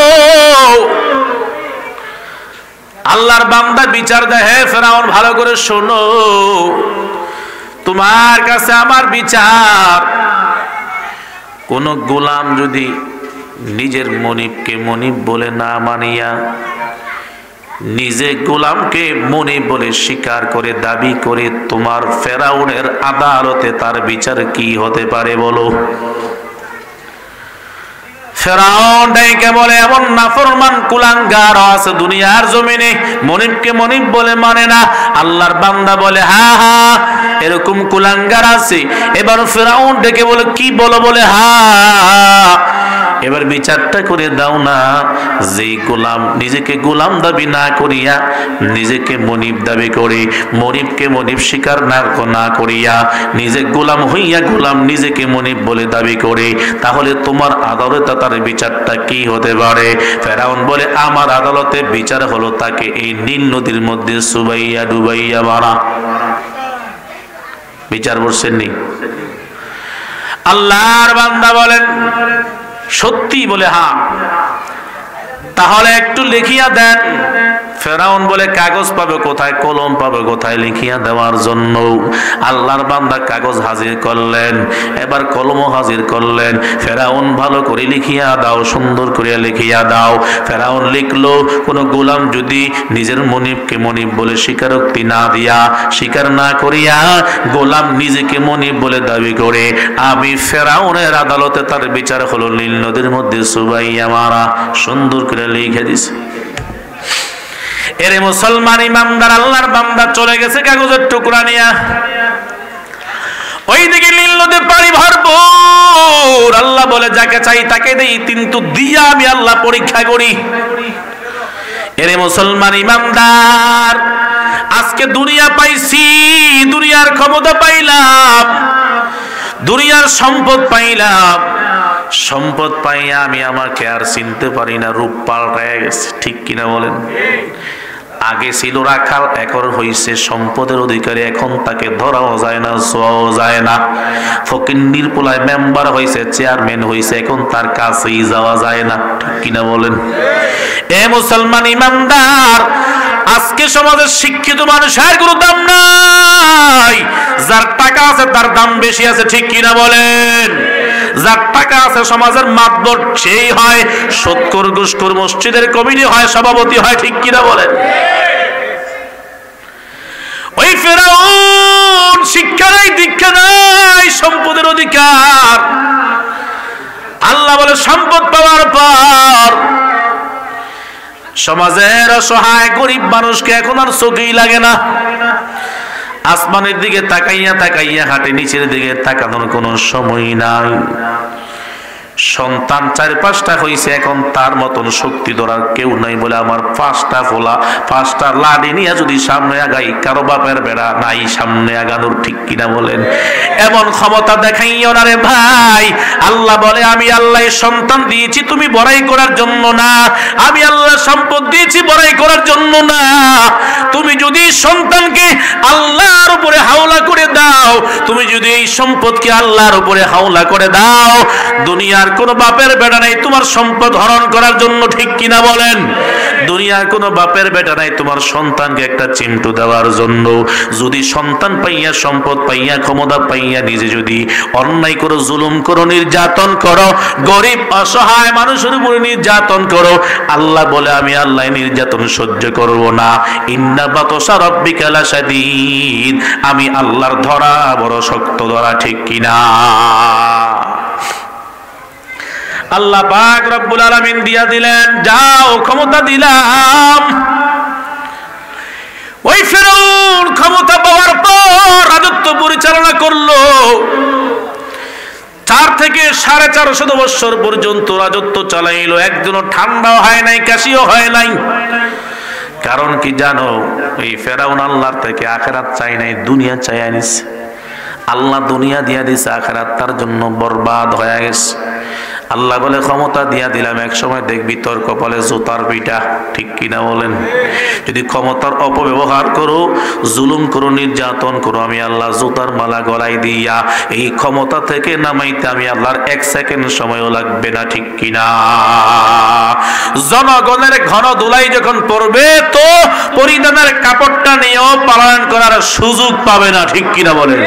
[SPEAKER 1] আল্লাহর বান্দা বিচার দেয়, হে ফেরাউন ভালো করে শোনো, তোমার কাছে আমার বিচার। কোন গোলাম যদি নিজের মনিবকে মনিব বলে না মানিয়া নিজে গোলামকে মনিব বলে স্বীকার করে দাবি করে, তোমার ফেরাউনের আদালতে তার বিচার কি হতে পারে বলো? ফেরাউন ডাইকে বলে, এমন নাফরমান কুলাঙ্গার আছে দুনিয়ার জমিনে, মনিবকে মনিব বলে মানে না। আল্লাহর বান্দা বলে, হ্যাঁ হ্যাঁ এরকম কুলাঙ্গার আছে। এবার ফেরাউন ডেকে বলে, কি বলো? বলে, হ্যাঁ এবার বিচারটা করে দাও না। যে গোলাম নিজেকে গোলাম দাবি না করিয়া নিজেকে মনিব দাবি করে, মনিবকে মনিব স্বীকার না করিয়া নিজে গোলাম হইয়া গোলাম নিজেকে মনিব বলে দাবি করে, তাহলে তোমার আদালতে তার বিচারটা কি হতে পারে? ফেরাউন বলে, আমার আদালতে বিচার হলো তাকে এই নীল নদীর মধ্যে চুবাইয়া ডুবাইয়া মারা। বিচার বলছেন নি? আল্লাহর বান্দা বলেন, সত্যি? বলে, হ্যাঁ। তাহলে একটু লিখিয়া দেন। ফেরাউন বলে, কাগজ পাবে কোথায়, কলম পাবে কোথায় লিখিয়া দেওয়ার জন্য? আল্লাহর বান্দা কাগজ হাজির করলেন, এবার কলমও হাজির করলেন। ফেরাউন, ভালো করে লিখিয়া দাও, সুন্দর করে লিখিয়া দাও। ফেরাউন লিখলো, কোন গোলাম যদি নিজের মনিবকে মনিব বলে স্বীকারোক্তি না দিয়া, স্বীকার না করিয়া গোলাম নিজেকে মনিব বলে দাবি করে, আমি ফেরাউনের আদালতে তার বিচার হলো নীল নদীর মধ্যে চুবাইয়া মারা। সুন্দর করে লিখে দিছে। এরে মুসলমান ইমানদার, আল্লাহর বান্দা চলে গেছে কাগজের টুকরা নিয়া। ওইদিকে নীল নদীর পানি ভরপুর। আল্লাহ বলে, যাকে চাই তাকে দেই, কিন্তু দিয়া আমি আল্লাহ পরীক্ষা করি। এরে মুসলমান ইমানদার, আজকে দুনিয়া পাইছি, দুনিয়ার ক্ষমতা পাইলাম, দুনিয়ার সম্পদ পাইলাম। সম্পদ পাইয়া আমি আমাকে আর চিনতে পারি না, রূপ পাল্টায় গেছে। ঠিক কিনা বলেন? আগে ছিল রাখাল, এখন হইছে সম্পদের অধিকারী। এখন তাকে ধরাও যায় না, ছোঁয়াও যায় না। ফকিন্নির পোলায় মেম্বার হইছে, চেয়ারম্যান হইছে, এখন তার কাছেই যাওয়া যায় না। ঠিক কিনা বলেন? এ মুসলমান ইমানদার, আজকে সমাজের শিক্ষিত মানুষের কোনো দাম নাই। যার টাকা আছে তার দাম বেশি আছে। ঠিক কিনা বলেন? যার টাকা আছে সমাজের মাতবর সেই হয়, সৎকর ঘুষখোর মসজিদের কমিটি হয়, সভাপতি হয়। ঠিক কিনা বলেন? ওই ফেরাউন শিক্ষা নাই, দীক্ষা নাই, সম্পদের অধিকার। আল্লাহ বলে, সম্পদ পাওয়ার পর সমাজের অসহায় গরিব মানুষকে এখন আর চোখেই লাগে না। আসমানের দিকে তাকাইয়া তাকাইয়া হাঁটে, নিচের দিকে তাকানোর কোনো সময় নাই। সন্তান 4-5টা হয়েছে, এখন তার মতন শক্তি ধরার কেউ নাই বলে আমার 5টা ফোলা 5টা লাঠি নিয়ে যদি সামনে আগাই, কারো বাপের বেড়া নাই সামনে আগানোর, ঠিক কিনা বলেন? এমন ক্ষমতা দেখাইও না রে ভাই। আল্লাহ বলে আমি আল্লাহ সন্তান দিয়েছি তুমি বড়াই করার জন্য না, আমি আল্লাহ সম্পদ দিয়েছি বড়াই করার জন্য না। তুমি যদি সন্তানকে আল্লাহর উপরে হাওলা করে দাও, তুমি যদি এই সম্পদকে আল্লাহর উপরে হাওলা করে দাও, দুনিয়ার কোন বাপের বেটা নাই তোমার সম্পদ হরণ করার জন্য, ঠিক কিনা বলেন? দুনিয়ার কোন বাপের বেটা নাই তোমার সন্তানকে একটা চিমটু দেওয়ার জন্য। যদি সন্তান পাইয়া, সম্পদ পাইয়া, ক্ষমতা পাইয়া নিজে যদি অন্যায় করো, জুলুম করো, নির্যাতন করো, গরিব অসহায় মানুষের উপরে নির্যাতন করো, আল্লাহ বলে আমি আল্লাহ নির্যাতন সহ্য করব না। ইন্না বাতশা রাব্বিকা লাশাদীদ, আমি আল্লাহর ধরা বড় শক্ত ধরা, ঠিক কিনা? আল্লাহ পাক রব্বুল আলামিন দিয়া দিলেন, যাও ক্ষমতা দিলাম। ওই ফেরাউন ক্ষমতা পাওয়ার পর রাজত্ব পরিচালনা করলো। 4 থেকে 450 বছর পর্যন্ত রাজত্ব চালাইলো, একদিনও ঠান্ডাও হয় নাই, কাশিও হয় নাই। কারণ কি জানো? এই ফেরাউন আল্লাহর থেকে আখিরাত চাই নাই, দুনিয়া চাই আনিছে। আল্লাহ দুনিয়া দিয়া দিছে, আখিরাত তার জন্য বরবাদ হয়ে গেছে। আল্লাহ বলে ক্ষমতা দিয়া দিলাম, এক সময় দেখবি তোর কপালে জুতার পিটা, ঠিক কিনা বলেন? যদি ক্ষমতার অপব্যবহার করো, জুলুম করো, নির্যাতন করো, আমি আল্লাহ জুতার মালা গলায় দিয়া এই ক্ষমতা থেকে নামাইতে আমি আল্লাহর 1 সেকেন্ড সময়ও লাগবে না, ঠিক কিনা? জনগণের ঘন দুলাই যখন পড়বে তো পরিধানের কাপড়টা নিয়েও পালন করার সুযোগ পাবে না, ঠিক কিনা বলেন?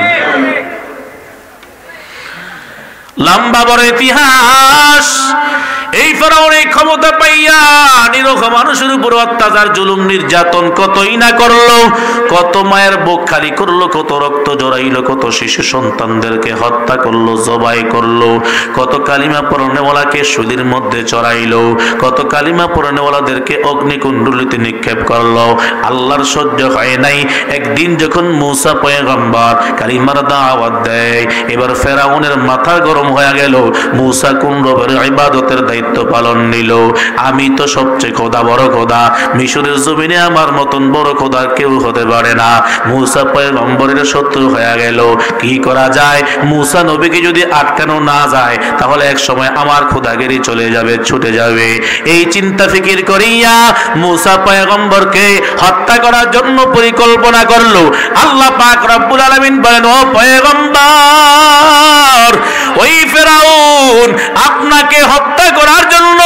[SPEAKER 1] লম্বা বড় ইতিহাস। এই ফেরাউন এই ক্ষমতা পাইয়া নিরীহ মানুষের উপর অত্যাচার, জুলুম, নির্যাতন কতই না করলো, কত মায়ের বুক খালি করলো, কত রক্ত জড়াইলো, কত শিশু সন্তানদেরকে হত্যা করলো, জবাই করলো, কত কালিমা পড়নেওয়ালাকে সুলির মধ্যে চড়াইলো, কত কালিমা পড়নেওয়ালাদেরকে অগ্নিকুণ্ডলিতে নিক্ষেপ করলো। আল্লাহর সহ্য হয় নাই। একদিন যখন মূসা পয়গম্বর কালিমার দাওয়াত দেয়, এবার ফেরাউনের মাথা গরম হয়ে গেল। মূসা কোন রবের ইবাদতের দায়িত্ব পালন নিল? আমি তো সবচেয়ে খোদা, বড় খোদা, মিশরের জমিনে আমার মতন বড় খোদা কেউ হতে পারে না। মূসা পয়গম্বরের শত্রু হয়ে গেল। কি করা যায়? মূসা নবীকে যদি আটকানো না যায়, তাহলে এক সময় আমার খোদাগিরি চলে যাবে, ছুটে যাবে। এই চিন্তা ফিকির করিয়া মূসা পয়গম্বরকে হত্যা করার জন্য পরিকল্পনা করলো। আল্লাহ পাক রব্বুল আলামিন বলেন, ও পয়গম্বর, ওই ফেরাউন আপনাকে হত্যা করার জন্য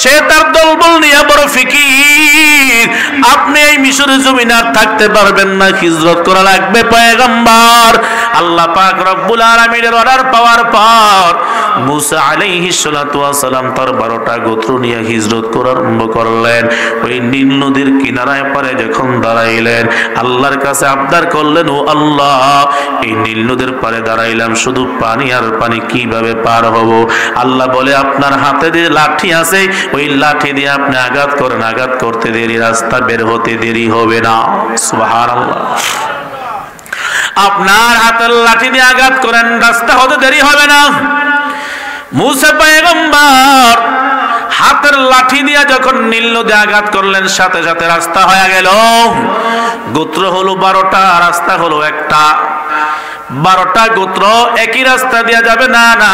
[SPEAKER 1] সে তার দলবল নিয়ে বড় ফিকির। আপনি এই মিশরের জমিনে আর থাকতে পারবেন না, হিজরত করা লাগবে পয়গম্বর। আল্লাহ পাক রব্বুল আলামিনের অর্ডার পাওয়ার পর মূসা আলাইহিস সালাতু ওয়াস সালাম তার 12টা গোত্র নিয়ে হিজরত করা আরম্ভ করলেন। ওই নীল নদীর কিনারায় পারে যখন দাঁড়াইলেন, আল্লাহর কাছে আবদার করলেন, ও আল্লাহ, এই নীল নদীর পারে দাঁড়াইলাম, শুধু পানি আর পানি, কিভাবে পার হব? আল্লাহ বলে, আপনার হাতে যে লাঠি আছে, ওই লাঠি দিয়ে আপনি আঘাত করেন, আঘাত করতে দেরি, রাস্তা বের হতে দেরি হবে না। সুবহানাল্লাহ। আপনার হাতের লাঠি দিয়ে আঘাত করেন, রাস্তা হতে দেরি হবে না। মূসা পয়গম্বর হাতের লাঠি দিয়া যখন নীল নদী আঘাত করলেন, সাথে সাথে রাস্তা হয়ে গেল। গোত্র হলো 12টা, রাস্তা হলো একটা। 12টা গোত্র একই রাস্তা দিয়া যাবে না, না।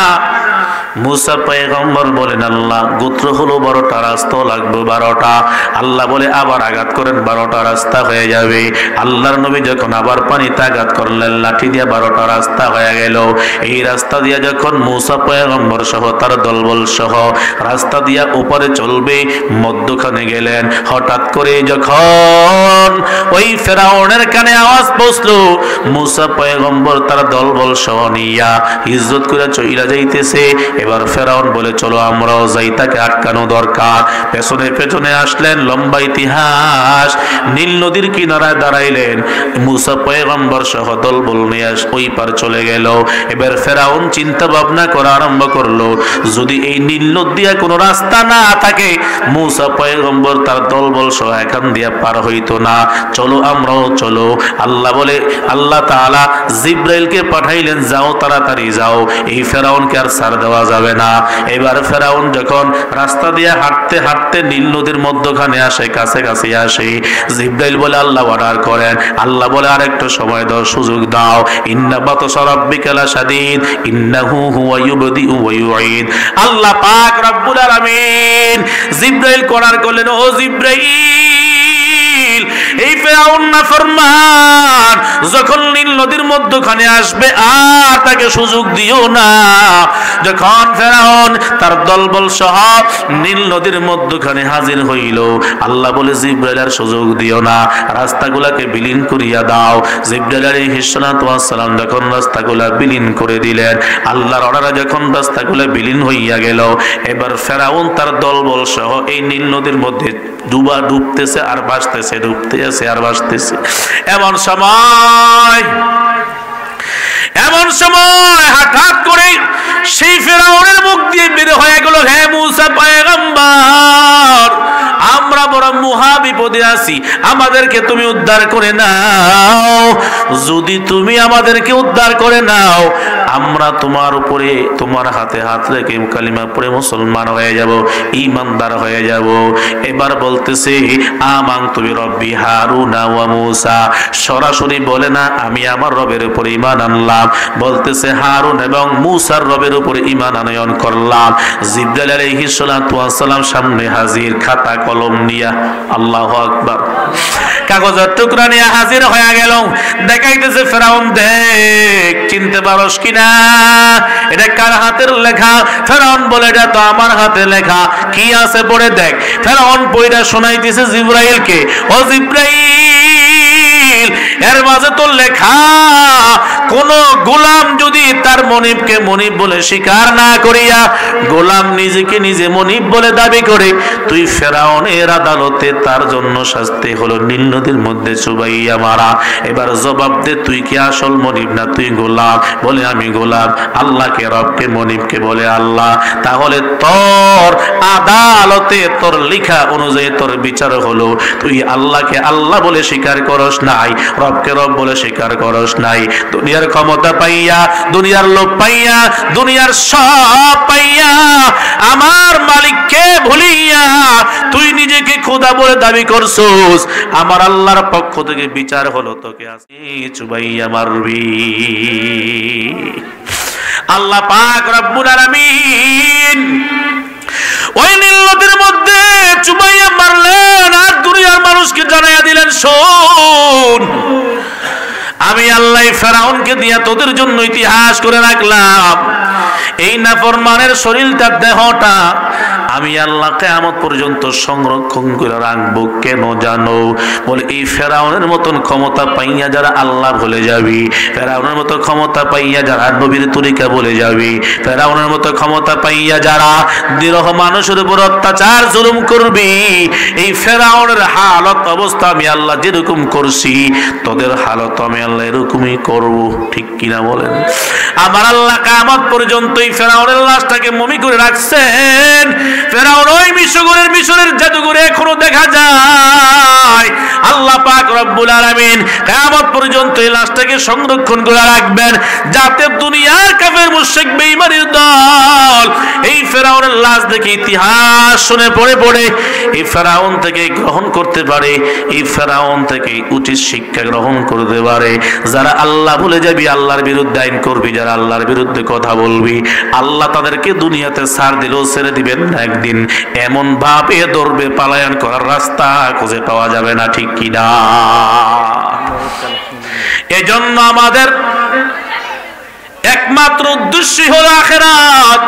[SPEAKER 1] মূসা পয়গম্বর বলেন, আল্লাহ, গোত্র হলো 12টা, রাস্তা লাগবে 12টা। আল্লাহ বলে, আবার আঘাত করেন, 12টা রাস্তা হয়ে যাবে। আল্লাহর নবী যখন আবার পানিতে আঘাত করলেন, লাঠি দিয়ে 12টা রাস্তা হয়ে গেল। এই রাস্তা দিয়া যখন মূসা পয়গম্বর সহ তার দলবল সহ রাস্তা দিয়া উপরে চলবে, মধ্যখানে গেলেন। হঠাৎ করে যখন ওই ফেরাউনের কানে আওয়াজ পৌঁছলো, মূসা পয়গম্বর তার দলবল সহ নিয়া হিজরত করে চইলা যাইতেছে। এবার ফেরাউন বলে, চলো আমরাও যাই, তাকে আটকানো দরকার। পেছনে পেছনে আসলেন, লম্বা ইতিহাস। নীল নদীর কিনারায় দাঁড়াইলেন, মূসা পয়গম্বর সহ দলবল নিয়ে ওই পার চলে গেল। এবার ফেরাউন চিন্তা ভাবনা করা আরম্ভ করলো, যদি এই নীল নদ দিয়া কোনো রাস্তা না থাকে, মূসা পয়গম্বর তার দলবল সহ এখান দিয়া পার হইতো না, চলো আমরাও চলো। আল্লাহ বলে, আল্লাহ তাআলা জিব্রাইলকে পাঠাইলেন, যাও তাড়াতাড়ি যাও, এই ফেরাউনকে আর ছাড় দেওয়া যাবে না। এবার ফেরাউন যখন রাস্তা দিয়ে হাঁটতে হাঁটতে নীল নদীর মধ্যখানে আসে, কাছাকাছি আসে, জিবরাইল বলে আল্লাহ অর্ডার করেন, আল্লাহ বলে আরেকটু সময় দাও, সুযোগ দাও। ইন্না বাতশা রাব্বিকা লাশাদীদ ইন্নাহু হুয়া ইউবদিউ ওয়া ইউঈদ। আল্লাহ পাক রব্বুল আলামিন জিবরাইল অর্ডার করলেন, ও জিবরাইল, এই ফেরাউন নাফরমান যখন নীল নদীর মধ্যখানে আসবে আর তাকে সুযোগ দিও না। যখন ফেরাউন তার দলবল সহ নীল নদীর মধ্যখানে হাজির হইল, আল্লাহ বলে জিবরাইল আর সুযোগ দিও না, রাস্তাগুলাকে বিলীন করিয়া দাও। জিবরাইল আলাইহিস সালাতু ওয়াস সালাম যখন রাস্তাগুলা বিলীন করে দিলেন, আল্লাহর অর্ডারে যখন রাস্তাগুলা বিলীন হইয়া গেল, এবার ফেরাউন তার দলবল সহ এই নীল নদীর মধ্যে ডুবতেছে আর ভাসতেছে, ডুবতেছে আর ভাসতেছে। এমন সময় হঠাৎ করে সেই ফেরাউনের মুখ দিয়ে বের হয়ে গেল, হে মুসা পয়গম্বর, আমরা বড় মহা বিপদে আছি, আমাদেরকে তুমি উদ্ধার করে নাও। যদি তুমি আমাদেরকে উদ্ধার করে নাও, আমরা তোমার উপরে তোমার হাতে হাত রেখে কালিমা পড়ে মুসলমান হয়ে যাব, ঈমানদার হয়ে যাব। এবার বলতেছে আমানতু বিরব্বি হারুনা ওয়া মূসা, সরাসরি বলে না আমি আমার রবের উপরে ঈমান আনলাম, বলতেছে হারুন এবং মূসার রবের উপরে ঈমান আনয়ন করলাম। জিবরাইল আলাইহিস সালাতু ওয়াস সালাম সামনে হাজির, খাতা কলম নিয়া, আল্লাহু আকবার, কাগজের টুকরা নিয়ে হাজির হয়ে গেল। দেখাইতেছে ফেরাউন, দেখ চিনতে পারস কিনা, এটা কার হাতের লেখা? ফেরাউন বলে এটা তো আমার হাতে লেখা। কি আছে পড়ে দেখ। ফেরাউন পয়টা শোনাইতেছে জিবরাইলকে, ও জিবরাইল, এর মাঝে তো লেখা কোন গোলাম যদি তার মনিবকে মনিব বলে স্বীকার না করিয়া গোলাম নিজেকে নিজে মনিব বলে দাবি করে, তুই ফেরাউনের আদালতে তার জন্য শাস্তি হলো নীল নদীর মধ্যে চুবাইয়া মারা। এবার জবাব দে, তুই কি আসল মনিব না তুই গোলাম? বলে আমি গোলাম। আল্লাহকে রবকে মনিবকে বলে আল্লাহ। তাহলে তোর আদালতে তোর লেখা অনুযায়ী তোর বিচার হলো, তুই আল্লাহকে আল্লাহ বলে স্বীকার করস নাই, রবকে রব বলে স্বীকার করস নাই। দুনিয়ার ক্ষমতা পাইয়া, দুনিয়ার লোভ পাইয়া, দুনিয়ার সব পাইয়া আমার মালিককে ভুলিয়া তুই নিজেকে খোদা বলে দাবি করছস। আমার আল্লাহর পক্ষ থেকে বিচার হলো তোকে আসি চুবাইয়া মারবি। আল্লাহ পাক রব্বুল আলামিন ওই নীল নদীর মধ্যে চুবাইয়া মারলেন আর দুনিয়ার মানুষকে জানাইয়া দিলেন, শোন, আমি আল্লাহ ফেরাউনকে দিয়া তোদের জন্য ইতিহাস করে রাখলাম। এই নাফরমানের শরীরটা, দেহটা আমি আল্লাহ কিয়ামত পর্যন্ত সংরক্ষণ করে রাখবো। কেন জানো? বলে এই ফেরাউনের মতন ক্ষমতা পাইয়া যারা আল্লাহ ভুলে যাবি, ফেরাউনের মতো ক্ষমতা পাইয়া যারা নবীর তরিকা বলে যাবি, ফেরাউনের মতো ক্ষমতা পাইয়া যারা নিরহ মানুষের উপর অত্যাচার জুলুম করবি, এই ফেরাউনের হালত অবস্থা আমি আল্লাহ যেরকম করছি তোদের হালত আমি আল্লাহ এরকমই করব। ঠিক কিনা বলেন? আমার আল্লাহ কিয়ামত পর্যন্ত এই ফেরাউনের লাশটাকে মমি করে রাখছেন। ফেরাউন ওই মিশরের জাদুঘরে এখনো দেখা যায়। আল্লাহ পাক রব্বুল আলামিন কিয়ামত পর্যন্ত এই লাশটাকে সংরক্ষণ করে রাখবেন, যাতে দুনিয়ার কাফের মুশরিক বেঈমানের দল এই ফেরাউনের লাশ দেখে ইতিহাস শুনে পড়ে পড়ে এই ফেরাউন থেকে গ্রহণ করতে পারে, এই ফেরাউন থেকে উচিত শিক্ষা গ্রহণ করতে পারে। যারা আল্লাহ ভুলে যাবি, আল্লাহর বিরুদ্ধে আইন করবি, যারা আল্লাহর বিরুদ্ধে কথা বলবি, আল্লাহ তাদেরকে দুনিয়াতে ছাড় দিলেও ছেড়ে দিবেন না, একদিন এমন ভাবে ধরবে পালায়ন করার রাস্তা খুঁজে পাওয়া যাবে না। ঠিক কিনা? এজন্য আমাদের একমাত্র উদ্দেশ্য হলো আখিরাত।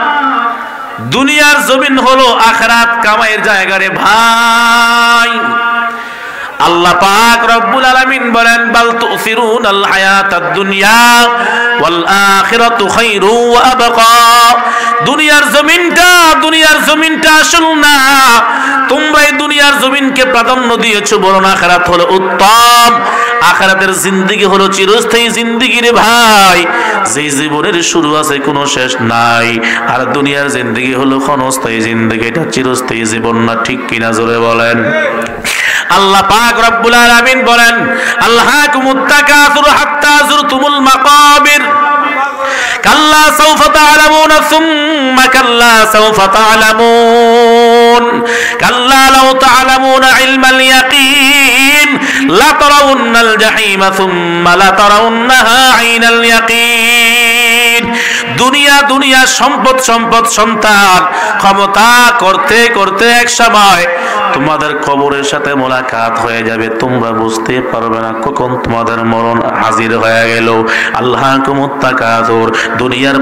[SPEAKER 1] দুনিয়ার জমিন হলো আখিরাত কামাইয়ের জায়গা রে ভাই। আল্লাহ পাক রব্বুল আলামিন বলেন, বাল তুসিরুনাল হায়াতাদ দুনিয়া ওয়াল আখিরাতু খায়রু ওয়া আবকা। দুনিয়ার জমিনটা আসল না, তোমরা এই দুনিয়ার জমিনকে প্রাধান্য দিয়েছো, বরং আখিরাত হলো উত্তম। আখিরাতের জিন্দেগি হলো চিরস্থায়ী জিন্দেগি রে ভাই, যে জীবনের শুরু আছে কোনো শেষ নাই। আর দুনিয়ার জিন্দেগি হলো ক্ষণস্থায়ী জিন্দেগি, এটা চিরস্থায়ী জীবন না। ঠিক কিনা জোরে বলেন? আল্লাহ পাক রব্বুল আলামিন বলেন, আল্লাহাকুমুত তাকাসুর হাত্তা যুরতুমুল মাকাবির। কাল্লা সাউফা তা'লামুন সুম্মা কাল্লা সাউফা তা'লামুন কাল্লা লাউ তা'লামুনা ইলমাল ইয়াকিন লা তারাউন্নাল জাহিমা সুম্মা লা তারাউন্নাহা আইনাল ইয়াকিন। দুনিয়া দুনিয়া সম্পদ সম্পদ সন্তান ক্ষমতা করতে করতে এক সময় তোমাদের কবরের সাথে মোলাকাত হয়ে যাবে, তোমরা বুঝতে পারবে না কখন তোমাদের মরণ হাজির হয়ে গেল। আল্লাহকুমুত তাকাসুর, দুনিয়ার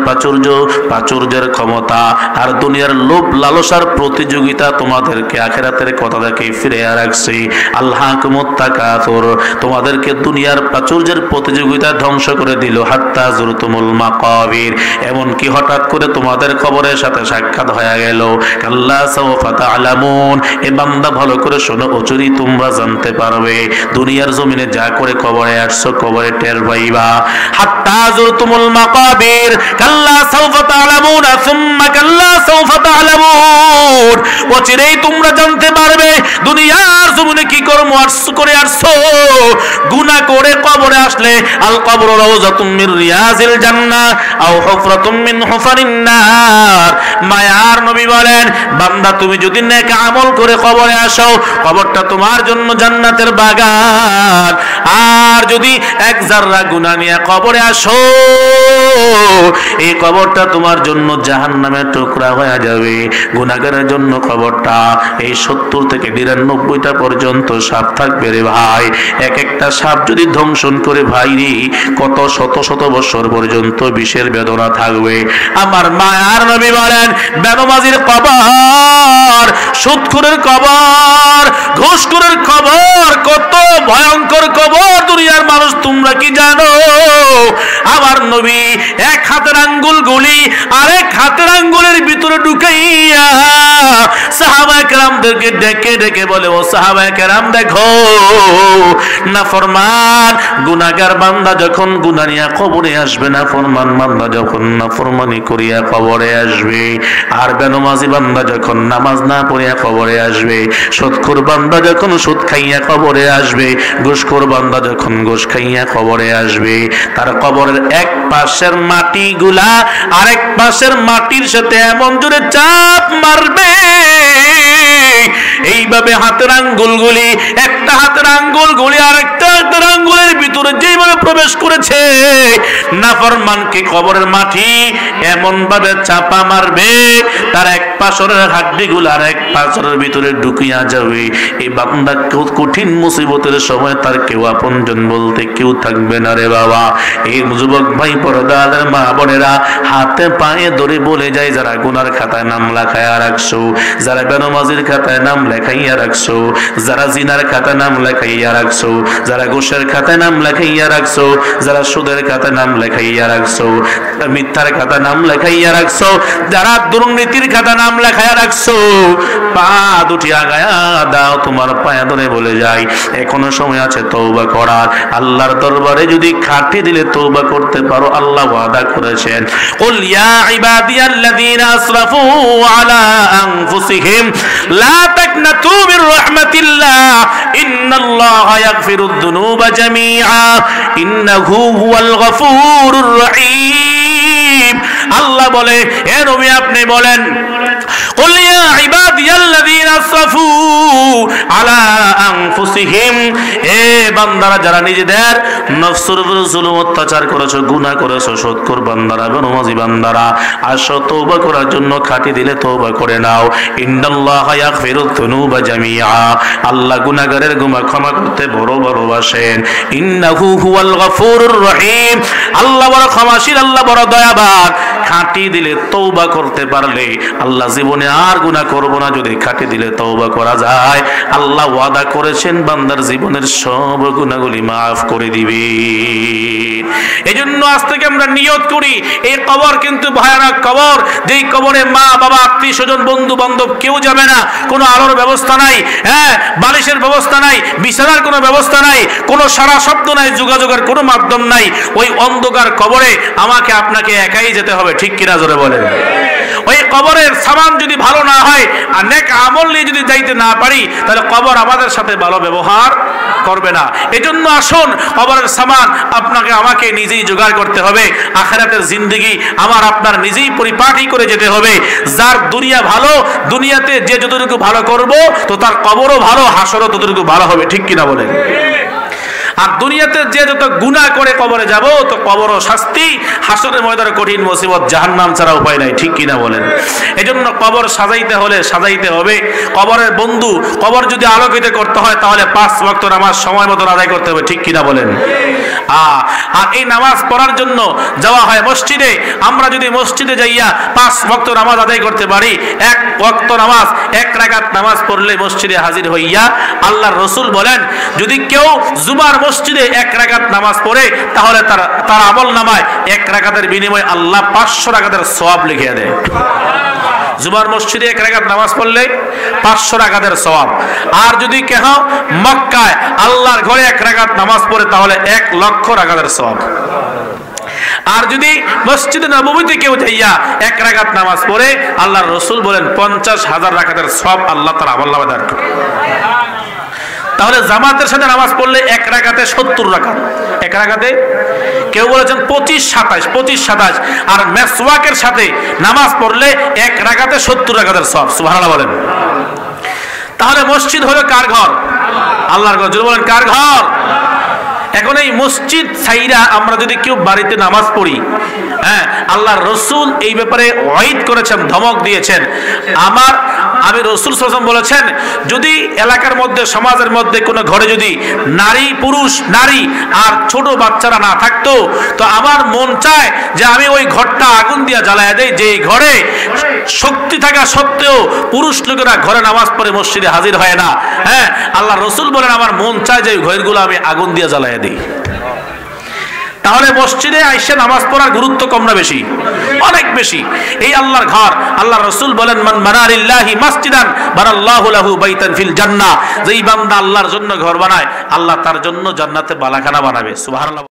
[SPEAKER 1] প্রাচুর্যের ক্ষমতা আর দুনিয়ার লোভ লালসার প্রতিযোগিতা তোমাদেরকে আখিরাতের কথা থেকে ফিরে রাখছে। আল্লাহকুমুত তাকাসুর, তোমাদেরকে দুনিয়ার প্রাচুর্যের প্রতিযোগিতা ধ্বংস করে দিল। হাত্তা যুরতুমুল মাকাবির, এমনকি হঠাৎ করে তোমাদের কবরের সাথে সাক্ষাৎ হয়ে গেল। কাল্লা সাউফা তা'লামুন, এ বান্দা ভালো করে শোনো, অচিরেই তোমরা জানতে পারবে। দুনিয়ার জমিনে যা করে কবরে আসছো, কবরে টের পাইবা। হাত্তা যুরতুমুল মাকাবির কাল্লা সাউফা তা'লামুন সুম্মা কাল্লা সাউফা তা'লামুন, অচিরেই তোমরা জানতে পারবে দুনিয়ার জমিনে কি কর্ম করে আসছো। গুনাহ করে কবরে আসলে আল কবরু রাউযাতুম মির রিয়াজিল জান্নাহ আও হুফরাতুম মিন হুফারিন নার। মায়ার নবী বলেন, বান্দা তুমি যদি নেক আমল করে কবরে আসো, কবরটা তোমার জন্য জান্নাতের বাগান। আর যদি এক জাররা গুনাহ নিয়ে কবরে আসো, এই কবরটা তোমার জন্য জাহান্নামের টুকরা হয়ে যাবে। গুনাহগারের জন্য কবরটা এই 70 থেকে 99টা পর্যন্ত সাপ থাকবে রে ভাই। এক একটা সাপ যদি ধ্বংসন করে ভাই রে, কত শত শত বছর পর্যন্ত বিষের বেদনা থাকবে। আমার মায়ার নবী বলেন, বেনমাজির কবর, সুদখোরের কবর, ঘুষখোরের কবর, কত ভয়ঙ্কর কবর দুনিয়ার মানুষ তোমরা কি জানো? আমার নবী এক হাতের আঙ্গুল গুলি আরেক হাতের আঙ্গুলের ভিতরে ঢুকাইয়া সাহাবায়ে কেরামদেরকে ডেকে ডেকে বলে, ও সাহাবায়ে কেরাম দেখো, নাফরমান গুনাহগার বান্দা যখন গুনাহ নিয়ে কবরে আসবে, নাফরমান বান্দা যখন নাফরমানি করিয়া কবরে আসবে, আর বেনমাজি বান্দা যখন নামাজ না পড়িয়া কবরে আসবে, সুদখোর বান্দা যখন সুদ খাইয়া কবরে আসবে, ঘুষখোর বান্দা যখন ঘুষ খাইয়া কবরে আসবে, তার কবরের এক পাশের মাটিগুলা আরেক পাশের মাটির সাথে এমন জোরে চাপ মারবে, এইভাবে হাতের আঙ্গুলগুলি, একটা হাতের আঙ্গুলগুলি আরেকটা হাতের আঙ্গুলের ভিতরে যেভাবে প্রবেশ করেছে, নাফরমানকে কবরের মাটি এমন ভাবে চাপা মারবে, তার এক পাশের হাড্ডিগুলো আর এক পাশের ভিতরে ঢুকিয়া যাবে। এই বান্দা কঠিন মুসিবতের সময় তার কেউ আপনজন বলতে কেউ থাকবে না রে বাবা। এই যুবক ভাই, পর্দার মা বোনেরা, হাতে পায়ে ধরে বলে যায়, যারা গুনার খাতায় নাম লেখাইয়া রাখছো, যারা বেনমাজির খাতায় নাম লেখাইয়া রাখছো, যারা জিনার খাতায় নাম লেখাইয়া রাখছো, যারা ঘুষের খাতায় নাম লেখাইয়া রাখছো, যারা সুদের খাতায় নাম লেখাইয়া রাখছো, মিথ্যার খাতায় নাম লেখাইয়া রাখছো, যারা দুর্নীতির খাতায় নাম লেখাইয়া রাখছো, পা দুটি আগায়া দাও, তোমার পায়ে ধরে বলে যায়, এখনো সময় আছে তওবা করার। আল্লাহর দরবারে যদি খাটি দিলে তওবা করতে পারো, আল্লাহ ওয়াদা করেছেন, কুল ইয়া ইবাদিয়াল্লাযীনা আসরাফু আলা আনফুসিহিম লা তাকনাতু মির রাহমাতিল্লাহ ইন্নাল্লাহা ইয়াগফিরুদ যুনুবা জামিআ ইন্নাহু হুয়াল গফুরুর রহিম। আল্লাহ বলে, হে নবী আপনি বলেন, কুল ইয়া ইবাদিয়াল্লাযীনা আসরাফু আলা আনফুসিহিম, এ বান্দারা যারা নিজেদের নফসের উপর জুলুম অত্যাচার করেছো, গুনাহ করেছো, সুদখোর বান্দারা, বেনমাজি বান্দারা, আসো তওবা করার জন্য খাটি দিলে তওবা করে নাও। ইন্নাল্লাহা ইয়াগফিরুয যুনুবা জামিআ, আল্লাহ গুনাহগারের গুনাহ ক্ষমা করতে বড় ভালোবাসেন। ইন্নাহু হুয়াল গফুরুর রহিম, আল্লাহ বড় ক্ষমাশীল, আল্লাহ বড় দয়াবান। খাটি দিলে তওবা করতে পারলে আল্লাহ জীবনে আর গুনাহ করব না, যদি খাটি দিলে তওবা করা যায়, আল্লাহ ওয়াদা করেছেন বান্দার জীবনের সব গুনাহগুলি মাফ করে দিবে। এজন্য আজ থেকে আমরা নিয়ত করি, এই কবর কিন্তু ভয়ানক কবর, যেই কবরে মা বাবা আত্মীয় স্বজন বন্ধু বান্ধব কেউ যাবে না, কোনো আলোর ব্যবস্থা নাই, বালিশের ব্যবস্থা নাই, বিছানার কোনো ব্যবস্থা নাই, কোনো সারা শব্দ নাই, যোগাযোগের কোনো মাধ্যম নাই। ওই অন্ধকার কবরে আমাকে আপনাকে একাই যেতে হবে, ঠিক কিনা জোরে বলেন? ওই কবরের সামান যদি ভালো না হয় আর নেক আমল নিয়ে যদি যাইতে না পারি, তাহলে কবর আমাদের সাথে ভালো ব্যবহার করবে না। এজন্য আসুন, কবরের সামান আপনাকে আমাকে নিজেই জোগাড় করতে হবে। আখিরাতের জিন্দেগি আমার আপনার নিজেই পরিপাটি করে যেতে হবে। যার দুনিয়া ভালো, দুনিয়াতে যে যতটুকু ভালো করব তো তার কবরও ভালো, হাসরও ততটুকু ভালো হবে। ঠিক কিনা বলেন? আর দুনিয়াতে যে যত গুনাহ করে কবরে যাব তো কবরও শাস্তি, হাসরের ময়দানে কঠিন মুসিবত, জাহান্নাম ছাড়া উপায় নাই। ঠিক কিনা বলেন? এজন্য কবর সাজাইতে হলে সাজাইতে হবে। কবরের বন্ধু, কবর যদি আলোকিত করতে হয় তাহলে 5 ওয়াক্ত নামাজ সময় মতো আদায় করতে হবে। ঠিক কিনা বলেন? আর এই নামাজ পড়ার জন্য যাওয়া হয় মসজিদে। আমরা যদি মসজিদে যাইয়া 5 ওয়াক্ত নামাজ আদায় করতে পারি, 1 ওয়াক্ত নামাজ 1 রাকাত নামাজ পড়লে মসজিদে হাজির হইয়া আল্লাহর রাসূল বলেন, যদি কেউ জুমার মসজিদে 1 রাকাত নামাজ পড়ে তাহলে তার আমল নামায় 1 রাকাতের বিনিময়ে আল্লাহ 500 রাকাতের সওয়াব লিখে দেয়। জুমার মসজিদে 1 রাকাত নামাজ পড়লে 500 রাকাতের সওয়াব। আর যদি কেহ মক্কায় আল্লাহর ঘরে 1 রাকাত নামাজ পড়ে তাহলে 1 লক্ষ রাকাতের সওয়াব। আর যদি মসজিদে নববীতে কেউ যাইয়া 1 রাকাত নামাজ পড়ে, আল্লাহর রাসূল বলেন 50,000 রাকাতের সওয়াব আল্লাহ তাআলা আমল নামায় দান করেন। তাহলে জামাতের সাথে নামাজ পড়লে 1 রাকাতে 70 রাকাত। 1 রাকাতে কেউ বলেছেন 25-27 আর মেসওয়াকের সাথে নামাজ পড়লে 1 রাকাতে 70 রাকাতের সওয়াব। সুবহানাল্লাহ বলেন। তাহলে মসজিদ হলো কার ঘর? আল্লাহর ঘর। জোরে বলেন, কার ঘর? এখন এই মসজিদ ছাইরা আমরা যদি কেউ বাড়িতে নামাজ পড়ি, হ্যাঁ, আল্লাহর রাসূল এই ব্যাপারে ওয়াইদ করেছেন, ধমক দিয়েছেন। আমি রাসূল সাল্লাল্লাহু আলাইহি ওয়াসাল্লাম বলেছেন, যদি এলাকার মধ্যে, সমাজের মধ্যে কোনো ঘরে যদি নারী, পুরুষ, নারী আর ছোট বাচ্চারা না থাকতো তো আমার মন চায় যে আমি ওই ঘরটা আগুন দিয়ে জ্বালায়া দেই, যে ঘরে শক্তি থাকা সত্ত্বেও পুরুষ লোকেরা ঘরে নামাজ পড়ে মসজিদে হাজির হয় না। হ্যাঁ, আল্লাহর রাসূল বলেন আমার মন চায় যে ওই ঘরগুলো আমি আগুন দিয়ে জ্বালায়া দিই। তাহলে মসজিদে আইসা নামাজ পড়ার গুরুত্ব কম না বেশি? অনেক বেশি। এই আল্লাহর ঘর, আল্লাহর রাসূল বলেন মান বানা লিল্লাহি মাসজিদান বানাল্লাহু লাহু বাইতান ফিল জান্নাহ। যেই বান্দা আল্লাহর জন্য ঘর বানায়, আল্লাহ তার জন্য জান্নাতে বালাখানা বানাবে। সুবহানাল্লাহ।